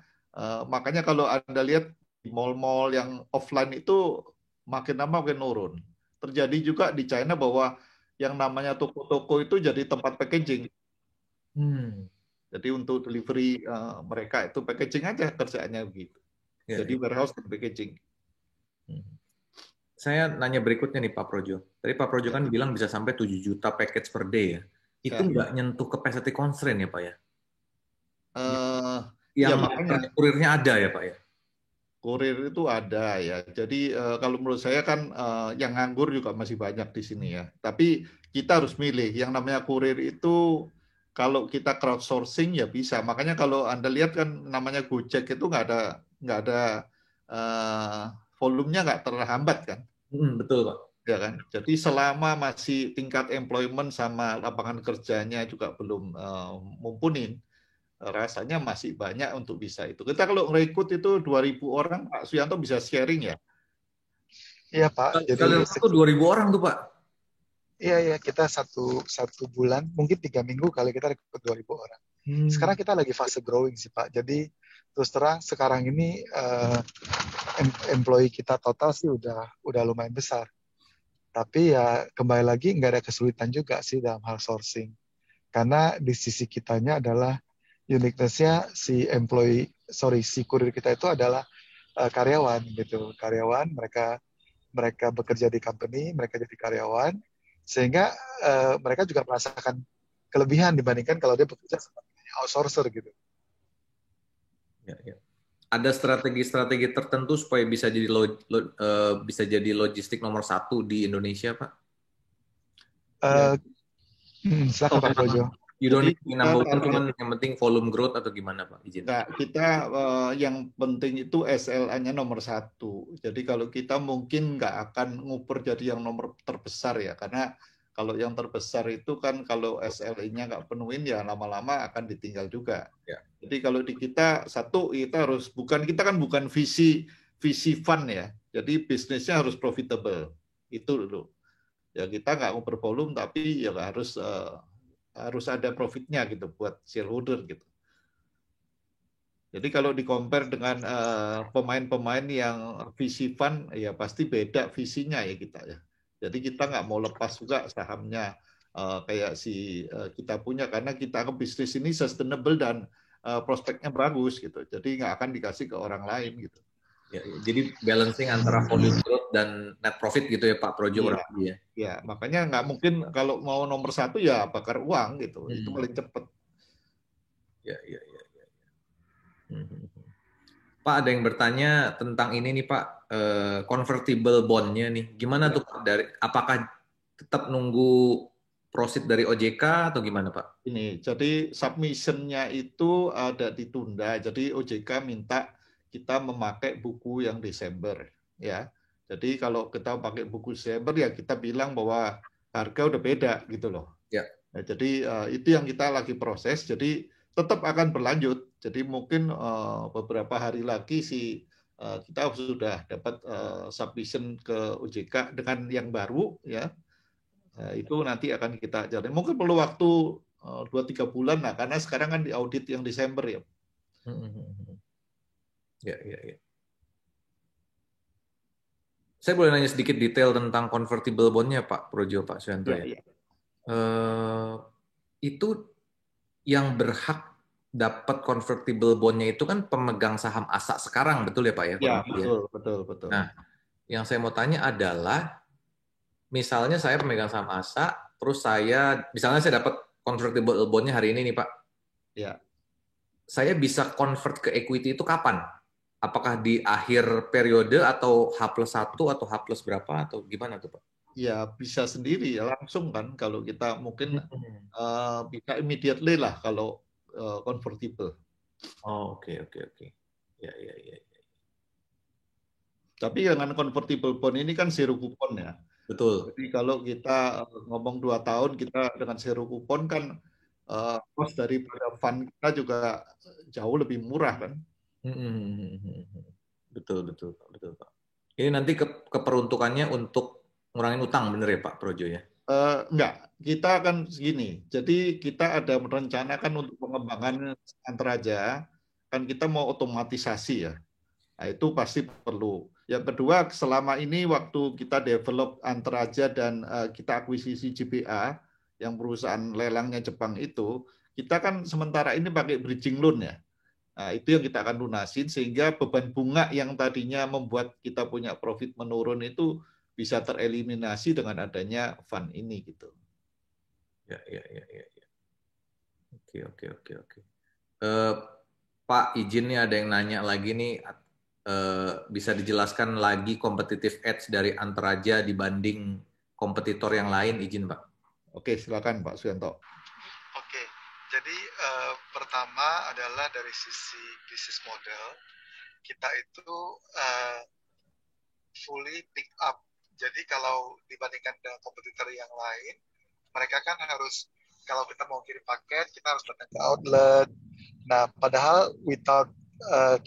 makanya kalau Anda lihat di mall-mall yang offline itu makin lama makin turun. Terjadi juga di China bahwa yang namanya toko-toko itu jadi tempat packaging. Jadi untuk delivery mereka itu packaging aja kerjaannya begitu. Jadi warehouse dan packaging. Saya nanya berikutnya nih Pak Projo. Tadi Pak Projo kan bilang bisa sampai 7 juta package per day ya. Itu nggak nyentuh capacity constraint ya Pak ya? Yang makanya kurirnya ada ya Pak ya? Kurir itu ada ya. Jadi kalau menurut saya kan yang nganggur juga masih banyak di sini ya. Tapi kita harus milih. Yang namanya kurir itu kalau kita crowdsourcing ya bisa. Makanya kalau Anda lihat kan namanya Gojek itu nggak ada volumenya nggak terhambat kan. Betul Pak. Ya kan. Jadi selama masih tingkat employment sama lapangan kerjanya juga belum mumpunin, rasanya masih banyak untuk bisa itu. Kita kalau ngerekrut itu 2.000 orang, Pak Suyanto bisa sharing ya? Iya Pak. Jadi itu 2.000 orang tuh Pak? Iya, kita satu bulan, mungkin 3 minggu kali kita rekrut 2.000 orang. Sekarang kita lagi fase growing sih Pak. Jadi terus terang sekarang ini employee kita total sih udah lumayan besar. Tapi ya kembali lagi nggak ada kesulitan juga sih dalam hal sourcing. Karena di sisi kitanya adalah uniqueness-nya si kurir kita itu adalah karyawan gitu. Karyawan, mereka bekerja di company, mereka jadi karyawan, sehingga mereka juga merasakan kelebihan dibandingkan kalau dia bekerja sebagai outsourcer gitu. Ya. Ada strategi-strategi tertentu supaya bisa jadi logistik nomor 1 di Indonesia, Pak? Silakan Pak Projo. You don't need number one, cuman yang penting volume growth atau gimana Pak? Izin. Nah, kita yang penting itu SLA-nya nomor 1. Jadi kalau kita mungkin nggak akan nguper jadi yang nomor terbesar ya, karena kalau yang terbesar itu kan kalau SLA-nya nggak penuhin ya lama-lama akan ditinggal juga. Ya. Jadi kalau di kita kita kan bukan visi fund ya. Jadi bisnisnya harus profitable. Itu dulu. Ya kita nggak nguper volume tapi ya harus ada profitnya gitu buat shareholder gitu. Jadi kalau di-compare dengan pemain-pemain yang visi fund, ya pasti beda visinya ya kita ya. Jadi kita nggak mau lepas juga sahamnya kayak kita punya, karena kita ke bisnis ini sustainable dan prospeknya bagus gitu. Jadi nggak akan dikasih ke orang lain gitu. Ya, jadi balancing antara volume growth dan net profit gitu ya Pak Projo. Iya, ya, makanya nggak mungkin kalau mau nomor 1 ya bakar uang gitu. Itu paling cepat. Ya. Pak, ada yang bertanya tentang ini nih Pak, convertible bond-nya nih. Gimana tuh Pak? Apakah tetap nunggu proceed dari OJK atau gimana Pak? Ini, jadi submission-nya itu ada ditunda. Jadi OJK minta kita memakai buku yang Desember ya. Jadi kalau kita pakai buku Desember ya kita bilang bahwa harga udah beda gitu loh. Ya. Nah, jadi itu yang kita lagi proses. Jadi tetap akan berlanjut. Jadi mungkin beberapa hari lagi kita sudah dapat submission ke OJK dengan yang baru ya. Itu nanti akan kita jalan. Mungkin perlu waktu 2-3 bulan lah, karena sekarang kan di audit yang Desember ya. Ya. Saya boleh nanya sedikit detail tentang convertible bond-nya Pak Projo, Pak Suyanto ya. Itu yang berhak dapat convertible bond-nya itu kan pemegang saham ASA sekarang, betul ya Pak ya? Ya, betul. Nah, yang saya mau tanya adalah, misalnya saya pemegang saham ASA, terus misalnya saya dapat convertible bond-nya hari ini nih Pak. Ya. Saya bisa convert ke equity itu kapan? Apakah di akhir periode atau H+1 atau H+ berapa atau gimana tuh Pak? Ya bisa sendiri ya, langsung kan kalau kita mungkin bisa immediately lah kalau convertible. Oh, oke. Ya. Tapi dengan convertible bond ini kan zero coupon ya. Betul. Jadi kalau kita ngomong 2 tahun kita dengan zero coupon kan cost daripada fund kita juga jauh lebih murah kan. Betul Pak. Ini nanti keperuntukannya untuk ngurangin utang, bener ya Pak Projo ya? Enggak, kita akan segini. Jadi kita ada merencanakan untuk pengembangan Antaraja, kan kita mau otomatisasi ya. Nah, itu pasti perlu. Yang kedua, selama ini waktu kita develop Antaraja dan kita akuisisi JBA, yang perusahaan lelangnya Jepang itu, kita kan sementara ini pakai bridging loan ya. Nah, itu yang kita akan lunasin sehingga beban bunga yang tadinya membuat kita punya profit menurun itu bisa tereliminasi dengan adanya fund ini gitu. Ya. Oke. Pak, izin nih ada yang nanya lagi nih, bisa dijelaskan lagi competitive edge dari Anteraja dibanding kompetitor yang lain, izin Pak. Oke, silakan Pak Suyanto. Oke, jadi pertama adalah dari sisi bisnis model, kita itu fully pick up. Jadi kalau dibandingkan dengan kompetitor yang lain, mereka kan harus, kalau kita mau kirim paket, kita harus datang ke outlet. Nah, padahal without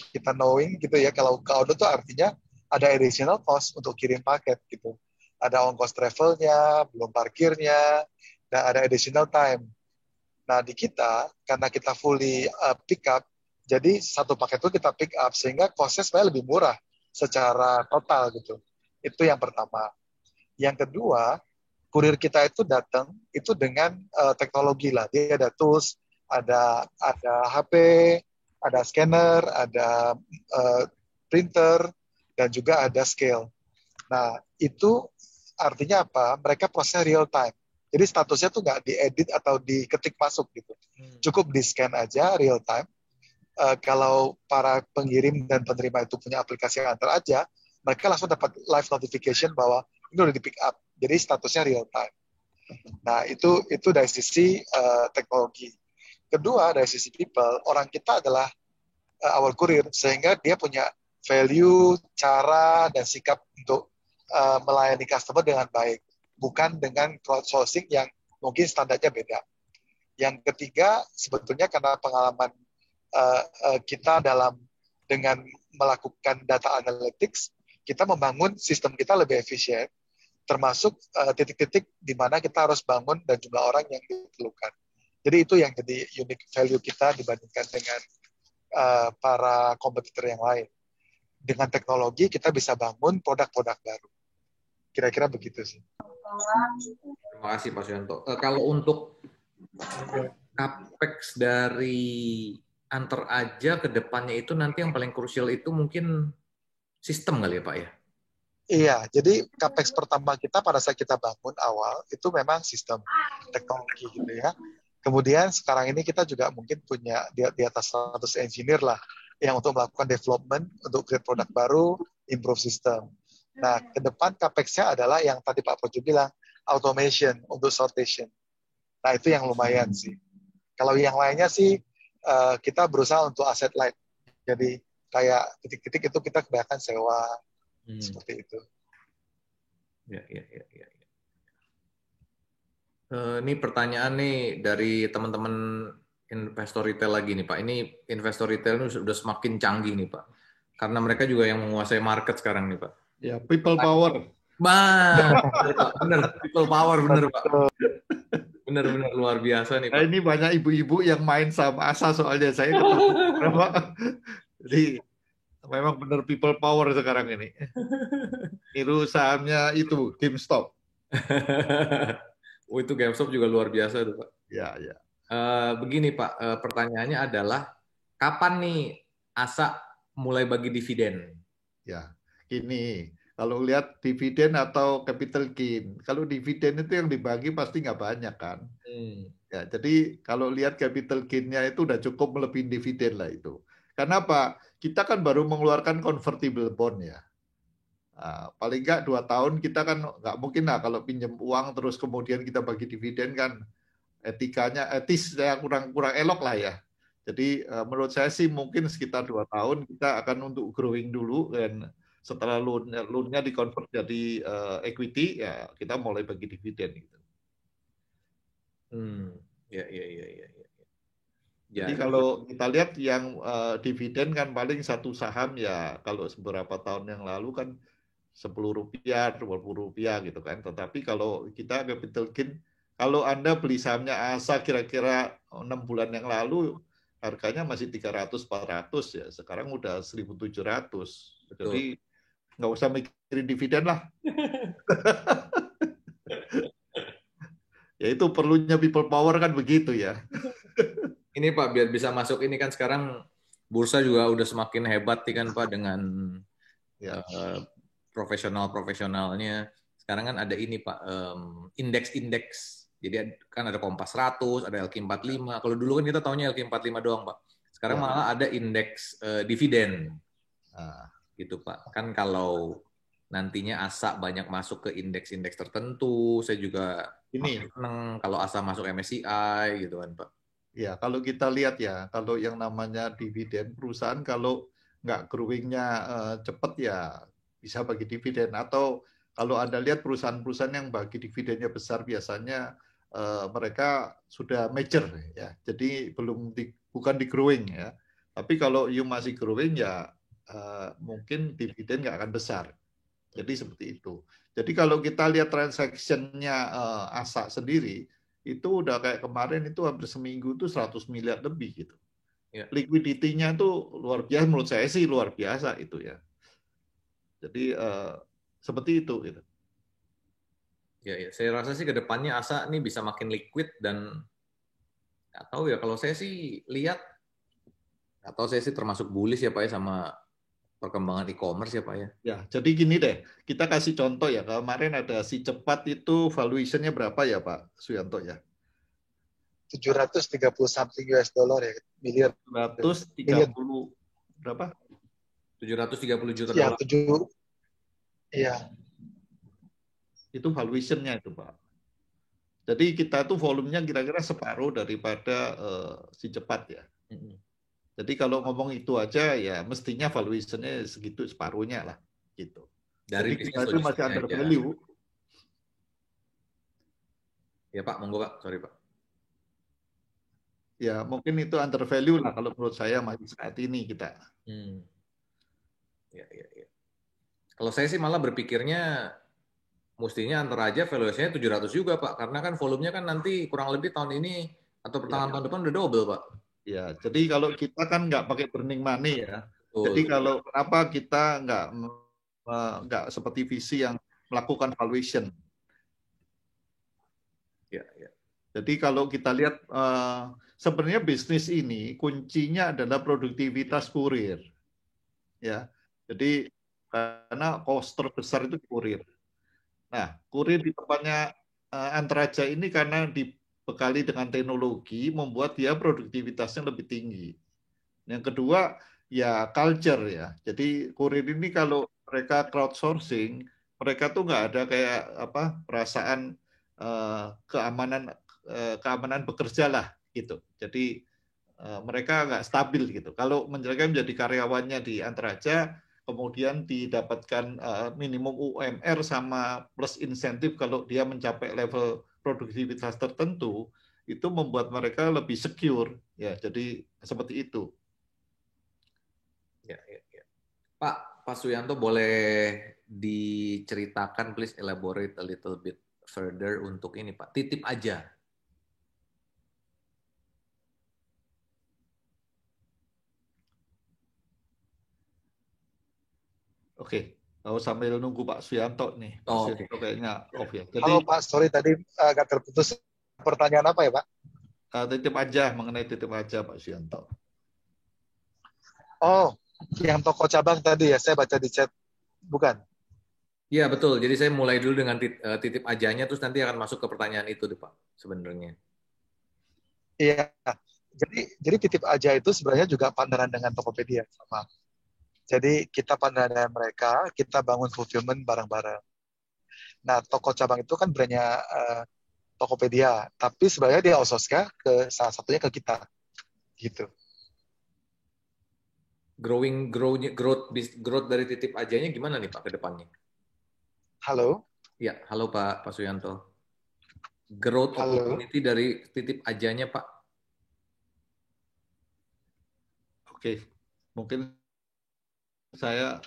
kita knowing gitu ya, kalau ke outlet itu artinya ada additional cost untuk kirim paket gitu. Ada ongkos travelnya, belum parkirnya, dan ada additional time. Nah, di kita, karena kita fully pick up, jadi satu paket itu kita pick up, sehingga cost-nya sebenarnya lebih murah secara total gitu. Itu yang pertama. Yang kedua, kurir kita itu datang itu dengan teknologi lah. Dia ada tools, ada HP, ada scanner, ada printer, dan juga ada scale. Nah, itu artinya apa? Mereka prosesnya real time. Jadi statusnya tuh nggak diedit atau diketik masuk gitu. Cukup di-scan aja real time. Kalau para pengirim dan penerima itu punya aplikasi yang antar aja, mereka langsung dapat live notification bahwa ini udah di-pick up. Jadi statusnya real time. Nah, itu dari sisi teknologi. Kedua, dari sisi people, orang kita adalah our courier, sehingga dia punya value, cara, dan sikap untuk melayani customer dengan baik. Bukan dengan crowdsourcing yang mungkin standarnya beda. Yang ketiga, sebetulnya karena pengalaman kita dengan melakukan data analytics, kita membangun sistem kita lebih efisien, termasuk titik-titik di mana kita harus bangun dan jumlah orang yang diperlukan. Jadi itu yang jadi unique value kita dibandingkan dengan para kompetitor yang lain. Dengan teknologi kita bisa bangun produk-produk baru. Kira-kira begitu sih. Terima kasih Pak Suyanto. Kalau untuk capex dari Anteraja ke depannya itu nanti yang paling krusial itu mungkin sistem kali ya Pak ya? Iya, jadi capex pertama kita pada saat kita bangun awal itu memang sistem teknologi gitu ya. Kemudian sekarang ini kita juga mungkin punya di atas 100 engineer lah yang untuk melakukan development, untuk create produk baru, improve sistem. Nah, ke depan capex-nya adalah yang tadi Pak Projo bilang, automation untuk sortation. Nah, itu yang lumayan sih. Kalau yang lainnya sih, kita berusaha untuk asset light. Jadi kayak titik-titik itu kita kebanyakan sewa, seperti itu. Ya. Ini pertanyaan nih dari teman-teman investor retail lagi nih Pak. Ini investor retail ini sudah semakin canggih nih Pak. Karena mereka juga yang menguasai market sekarang nih Pak. Ya, people power. Bener, people power bener Pak. Bener luar biasa nih Pak. Nah, ini banyak ibu-ibu yang main saham ASA soalnya saya ketemu. Jadi memang bener people power sekarang ini. Niru sahamnya itu GameStop. Oh, itu GameStop juga luar biasa tuh Pak. Ya. Begini Pak, pertanyaannya adalah kapan nih ASA mulai bagi dividen? Ya, gini. Kalau lihat dividen atau capital gain, kalau dividen itu yang dibagi pasti nggak banyak kan. Ya, jadi kalau lihat capital gain-nya itu udah cukup melebihi dividen lah itu. Karena apa? Kita kan baru mengeluarkan convertible bond ya. Nah, paling nggak 2 tahun kita kan nggak mungkin lah kalau pinjam uang terus kemudian kita bagi dividen kan etis ya kurang elok lah ya. Jadi menurut saya sih mungkin sekitar 2 tahun kita akan untuk growing dulu dan setelah loan-nya di-convert jadi equity, ya kita mulai bagi dividen gitu. Ya. Jadi kalau kita lihat yang dividen kan paling satu saham ya kalau beberapa tahun yang lalu kan Rp10, Rp20 gitu kan. Tetapi kalau kita capital gain, kalau Anda beli sahamnya ASA kira-kira 6 bulan yang lalu, harganya masih 300-400 ya. Sekarang udah 1.700. Jadi nggak usah mikirin dividen lah. Ya itu perlunya people power kan begitu ya. Ini Pak, biar bisa masuk ini kan sekarang bursa juga udah semakin hebat nih kan Pak dengan Ya. profesional-profesionalnya. Sekarang kan ada ini Pak, indeks-indeks. Jadi kan ada Kompas 100, ada LQ45. Kalau dulu kan kita taunya LQ45 doang Pak. Sekarang Ya. malah ada indeks dividen. Nah, Gitu Pak. Kan kalau nantinya ASA banyak masuk ke indeks-indeks tertentu, saya juga ini seneng kalau ASA masuk MSCI gitu kan Pak. ya, kalau kita lihat ya, kalau yang namanya dividen perusahaan kalau nggak growing-nya cepat ya bisa bagi dividen. Atau kalau Anda lihat perusahaan-perusahaan yang bagi dividennya besar biasanya mereka sudah mature ya. Jadi bukan di growing ya. Tapi kalau you masih growing ya mungkin dividen nggak akan besar. Jadi seperti itu. Jadi kalau kita lihat transaksinya ASA sendiri, itu udah kayak kemarin itu hampir seminggu itu 100 miliar lebih gitu. Ya. Liquidity-nya tuh luar biasa, menurut saya sih luar biasa itu ya. Jadi seperti itu gitu. Ya, saya rasa sih ke depannya ASA nih bisa makin liquid dan nggak tahu ya, kalau saya sih lihat, atau saya sih termasuk bullish ya Pak ya sama perkembangan e-commerce ya Pak ya. Ya, jadi gini deh, kita kasih contoh ya. Kemarin ada si Cepat itu valuation-nya berapa ya Pak Suyanto ya? 730 something US dollar ya, miliar. 730 berapa? 730 juta Ya, dolar. 7. Iya. Itu valuation-nya itu Pak. Jadi kita tuh volumenya kira-kira separuh daripada si Cepat ya. Jadi kalau ngomong itu aja ya mestinya valuation-nya segitu separuhnya lah gitu. Dari jadi kita itu masih under value. Ya Pak, monggo Pak, sorry Pak. Ya mungkin itu under value lah kalau menurut saya masih saat ini kita. Ya. Kalau saya sih malah berpikirnya mestinya antara aja valuasinya 700 juga Pak, karena kan volumenya kan nanti kurang lebih tahun ini atau pertengahan tahun depan udah double Pak. Ya, jadi kalau kita kan nggak pakai burning money ya. Jadi kalau kenapa kita nggak seperti VC yang melakukan valuation? Ya. Jadi kalau kita lihat sebenarnya bisnis ini kuncinya adalah produktivitas kurir. Ya, jadi karena cost terbesar itu kurir. Nah, kurir di tempatnya Antaraja ini karena dibekali dengan teknologi membuat dia produktivitasnya lebih tinggi. Yang kedua ya culture ya. Jadi kurir ini kalau mereka crowdsourcing, mereka tuh nggak ada kayak apa perasaan keamanan bekerja lah gitu. Jadi mereka nggak stabil gitu. Kalau mereka menjadi karyawannya di Antaraja, kemudian didapatkan minimum UMR sama plus insentif kalau dia mencapai level produktivitas tertentu, itu membuat mereka lebih secure ya. Jadi seperti itu. Ya. Pak Suyanto boleh diceritakan, please elaborate a little bit further untuk ini Pak, titip aja. Oke, sambil nunggu Pak Suyanto nih. Pak Suyanto kayaknya off ya. Jadi, halo Pak, sorry tadi agak terputus. Pertanyaan apa ya Pak? Titip aja, mengenai titip aja Pak Suyanto. Oh, yang toko cabang tadi ya, saya baca di chat. Bukan? Iya betul. Jadi saya mulai dulu dengan titip ajanya, terus nanti akan masuk ke pertanyaan itu deh Pak, sebenarnya. Iya. Jadi titip aja itu sebenarnya juga partneran dengan Tokopedia sama. Jadi kita partneran dengan mereka, kita bangun fulfillment bareng-bareng. Nah, toko cabang itu kan brandnya Tokopedia, tapi sebenarnya dia outsource ke salah satunya ke kita, gitu. Growth dari titip ajanya gimana nih Pak ke depannya? Halo? Ya, halo Pak Suyanto. Growth opportunity dari titip ajanya Pak. Oke, mungkin saya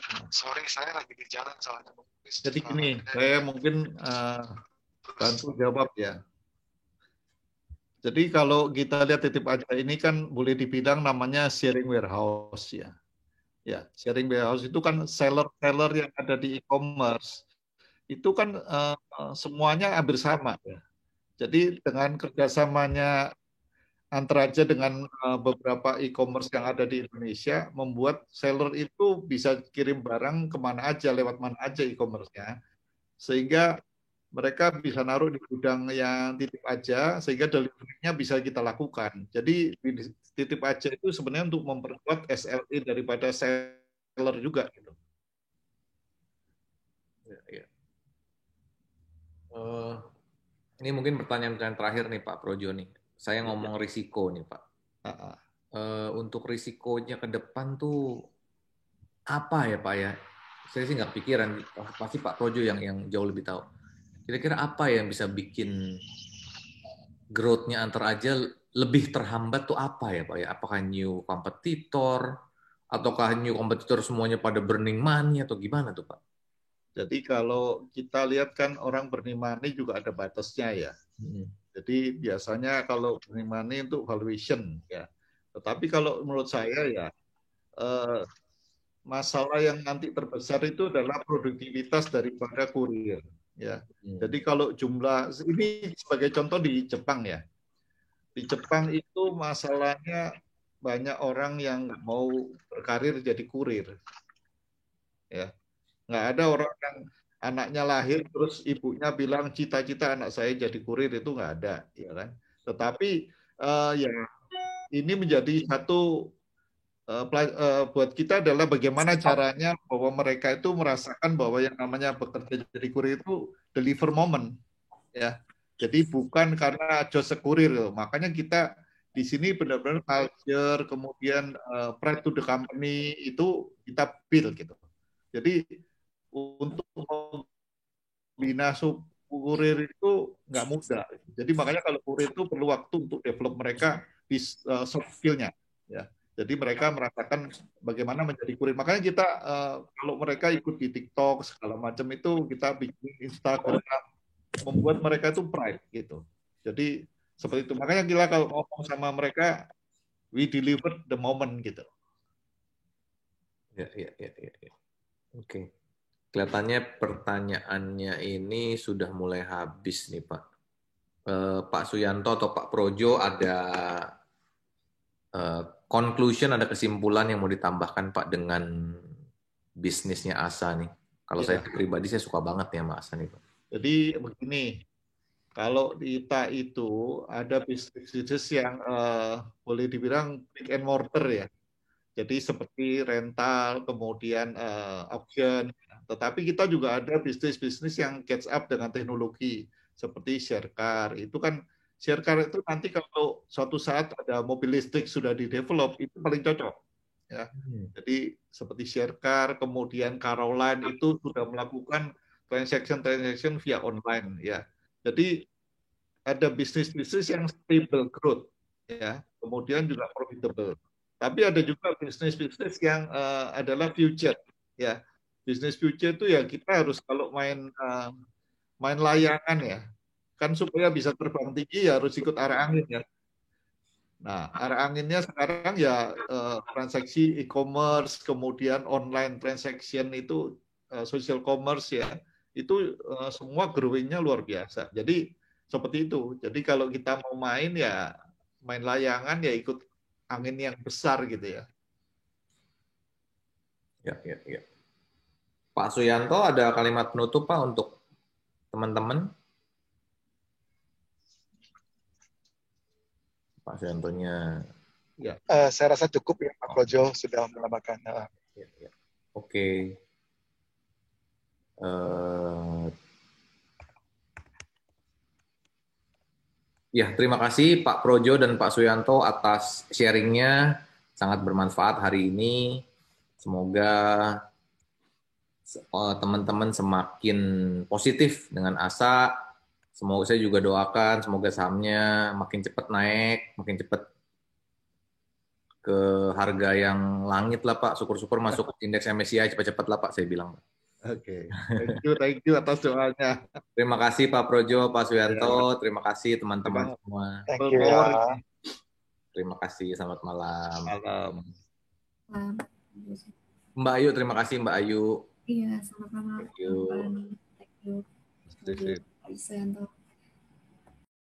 lagi di jalan soalnya. Jadi gini, saya mungkin bantu jawab ya. Jadi kalau kita lihat titip aja ini kan boleh dibilang namanya sharing warehouse ya. Ya, sharing warehouse itu kan seller-seller yang ada di e-commerce itu kan semuanya hampir sama ya. Jadi dengan kerjasamanya antara aja dengan beberapa e-commerce yang ada di Indonesia, membuat seller itu bisa kirim barang kemana aja, lewat mana aja e-commerce-nya, sehingga mereka bisa naruh di gudang yang titip aja, sehingga delivery-nya bisa kita lakukan. Jadi titip aja itu sebenarnya untuk memperkuat SLA daripada seller juga. Gitu. Ya, ya. Ini mungkin pertanyaan terakhir nih Pak Projo nih. Saya ngomong risiko nih Pak. Untuk risikonya ke depan tuh apa ya Pak ya? Saya sih nggak pikiran. Pasti Pak Projo yang jauh lebih tahu. Kira-kira apa yang bisa bikin growth-nya antar aja lebih terhambat tuh apa ya Pak ya? Apakah new kompetitor? Ataukah new kompetitor semuanya pada burning money atau gimana tuh Pak? Jadi kalau kita lihat kan orang burning money juga ada batasnya ya. Jadi biasanya kalau burning money untuk valuation ya. Tetapi kalau menurut saya ya masalah yang nanti terbesar itu adalah produktivitas daripada kurir ya. Jadi kalau jumlah ini sebagai contoh di Jepang ya. Di Jepang itu masalahnya banyak orang yang mau berkarir jadi kurir. Ya. Nggak ada orang yang anaknya lahir terus ibunya bilang cita-cita anak saya jadi kurir, itu nggak ada, ya kan? Tetapi ya ini menjadi satu buat kita adalah bagaimana caranya bahwa mereka itu merasakan bahwa yang namanya bekerja jadi kurir itu deliver moment, ya. Jadi bukan karena just kurir, makanya kita di sini benar-benar culture, kemudian pride to the company itu kita build gitu. Jadi untuk membina kurir itu nggak mudah. Jadi makanya kalau kurir itu perlu waktu untuk develop mereka di soft skill-nya. Ya. Jadi mereka merasakan bagaimana menjadi kurir. Makanya kita kalau mereka ikut di TikTok segala macam itu kita bikin Instagram, membuat mereka itu pride gitu. Jadi seperti itu. Makanya kita kalau ngomong sama mereka, we deliver the moment gitu. Ya. Oke. Kelihatannya pertanyaannya ini sudah mulai habis nih Pak. Pak Suyanto atau Pak Projo ada conclusion, ada kesimpulan yang mau ditambahkan Pak dengan bisnisnya Asa nih. Kalau saya pribadi saya suka banget ya sama Asa nih Pak. Jadi begini, kalau di ITA itu ada bisnis yang boleh dibilang brick and mortar ya. Jadi seperti rental, kemudian auction. Tetapi kita juga ada bisnis-bisnis yang catch up dengan teknologi seperti sharecar. Itu kan sharecar itu nanti kalau suatu saat ada mobil listrik sudah di-develop itu paling cocok. Ya. Jadi seperti sharecar, kemudian Caroline itu sudah melakukan transaction via online ya. Jadi ada bisnis-bisnis yang stable growth ya, kemudian juga profitable. Tapi ada juga bisnis-bisnis yang adalah future ya. Bisnis future itu ya kita harus kalau main layangan ya, kan supaya bisa terbang tinggi ya harus ikut arah angin ya. Nah, arah anginnya sekarang ya transaksi e-commerce, kemudian online transaction itu social commerce ya, itu semua growing-nya luar biasa. Jadi seperti itu. Jadi kalau kita mau main ya main layangan ya ikut angin yang besar gitu ya. Ya. Pak Suyanto ada kalimat penutup Pak untuk teman-teman? Pak Suyantonya. Ya. Saya rasa cukup ya Pak Projo sudah menambahkan. Ya. Oke. Ya, terima kasih Pak Projo dan Pak Suyanto atas sharingnya, sangat bermanfaat hari ini. Semoga teman-teman semakin positif dengan Asa. Semoga saya juga doakan, semoga sahamnya makin cepat naik, makin cepat ke harga yang langit lah Pak. Syukur-syukur masuk indeks MSCI cepat-cepat lah Pak, saya bilang. Oke, thank you atas doanya. Terima kasih Pak Projo, Pak Suyanto, terima kasih teman-teman semua. Thank you ya. Terima kasih, selamat malam. Malam. Mbak Ayu, terima kasih Mbak Ayu. Iya, sama-sama. Thank you. Thank you. Pak Suyanto.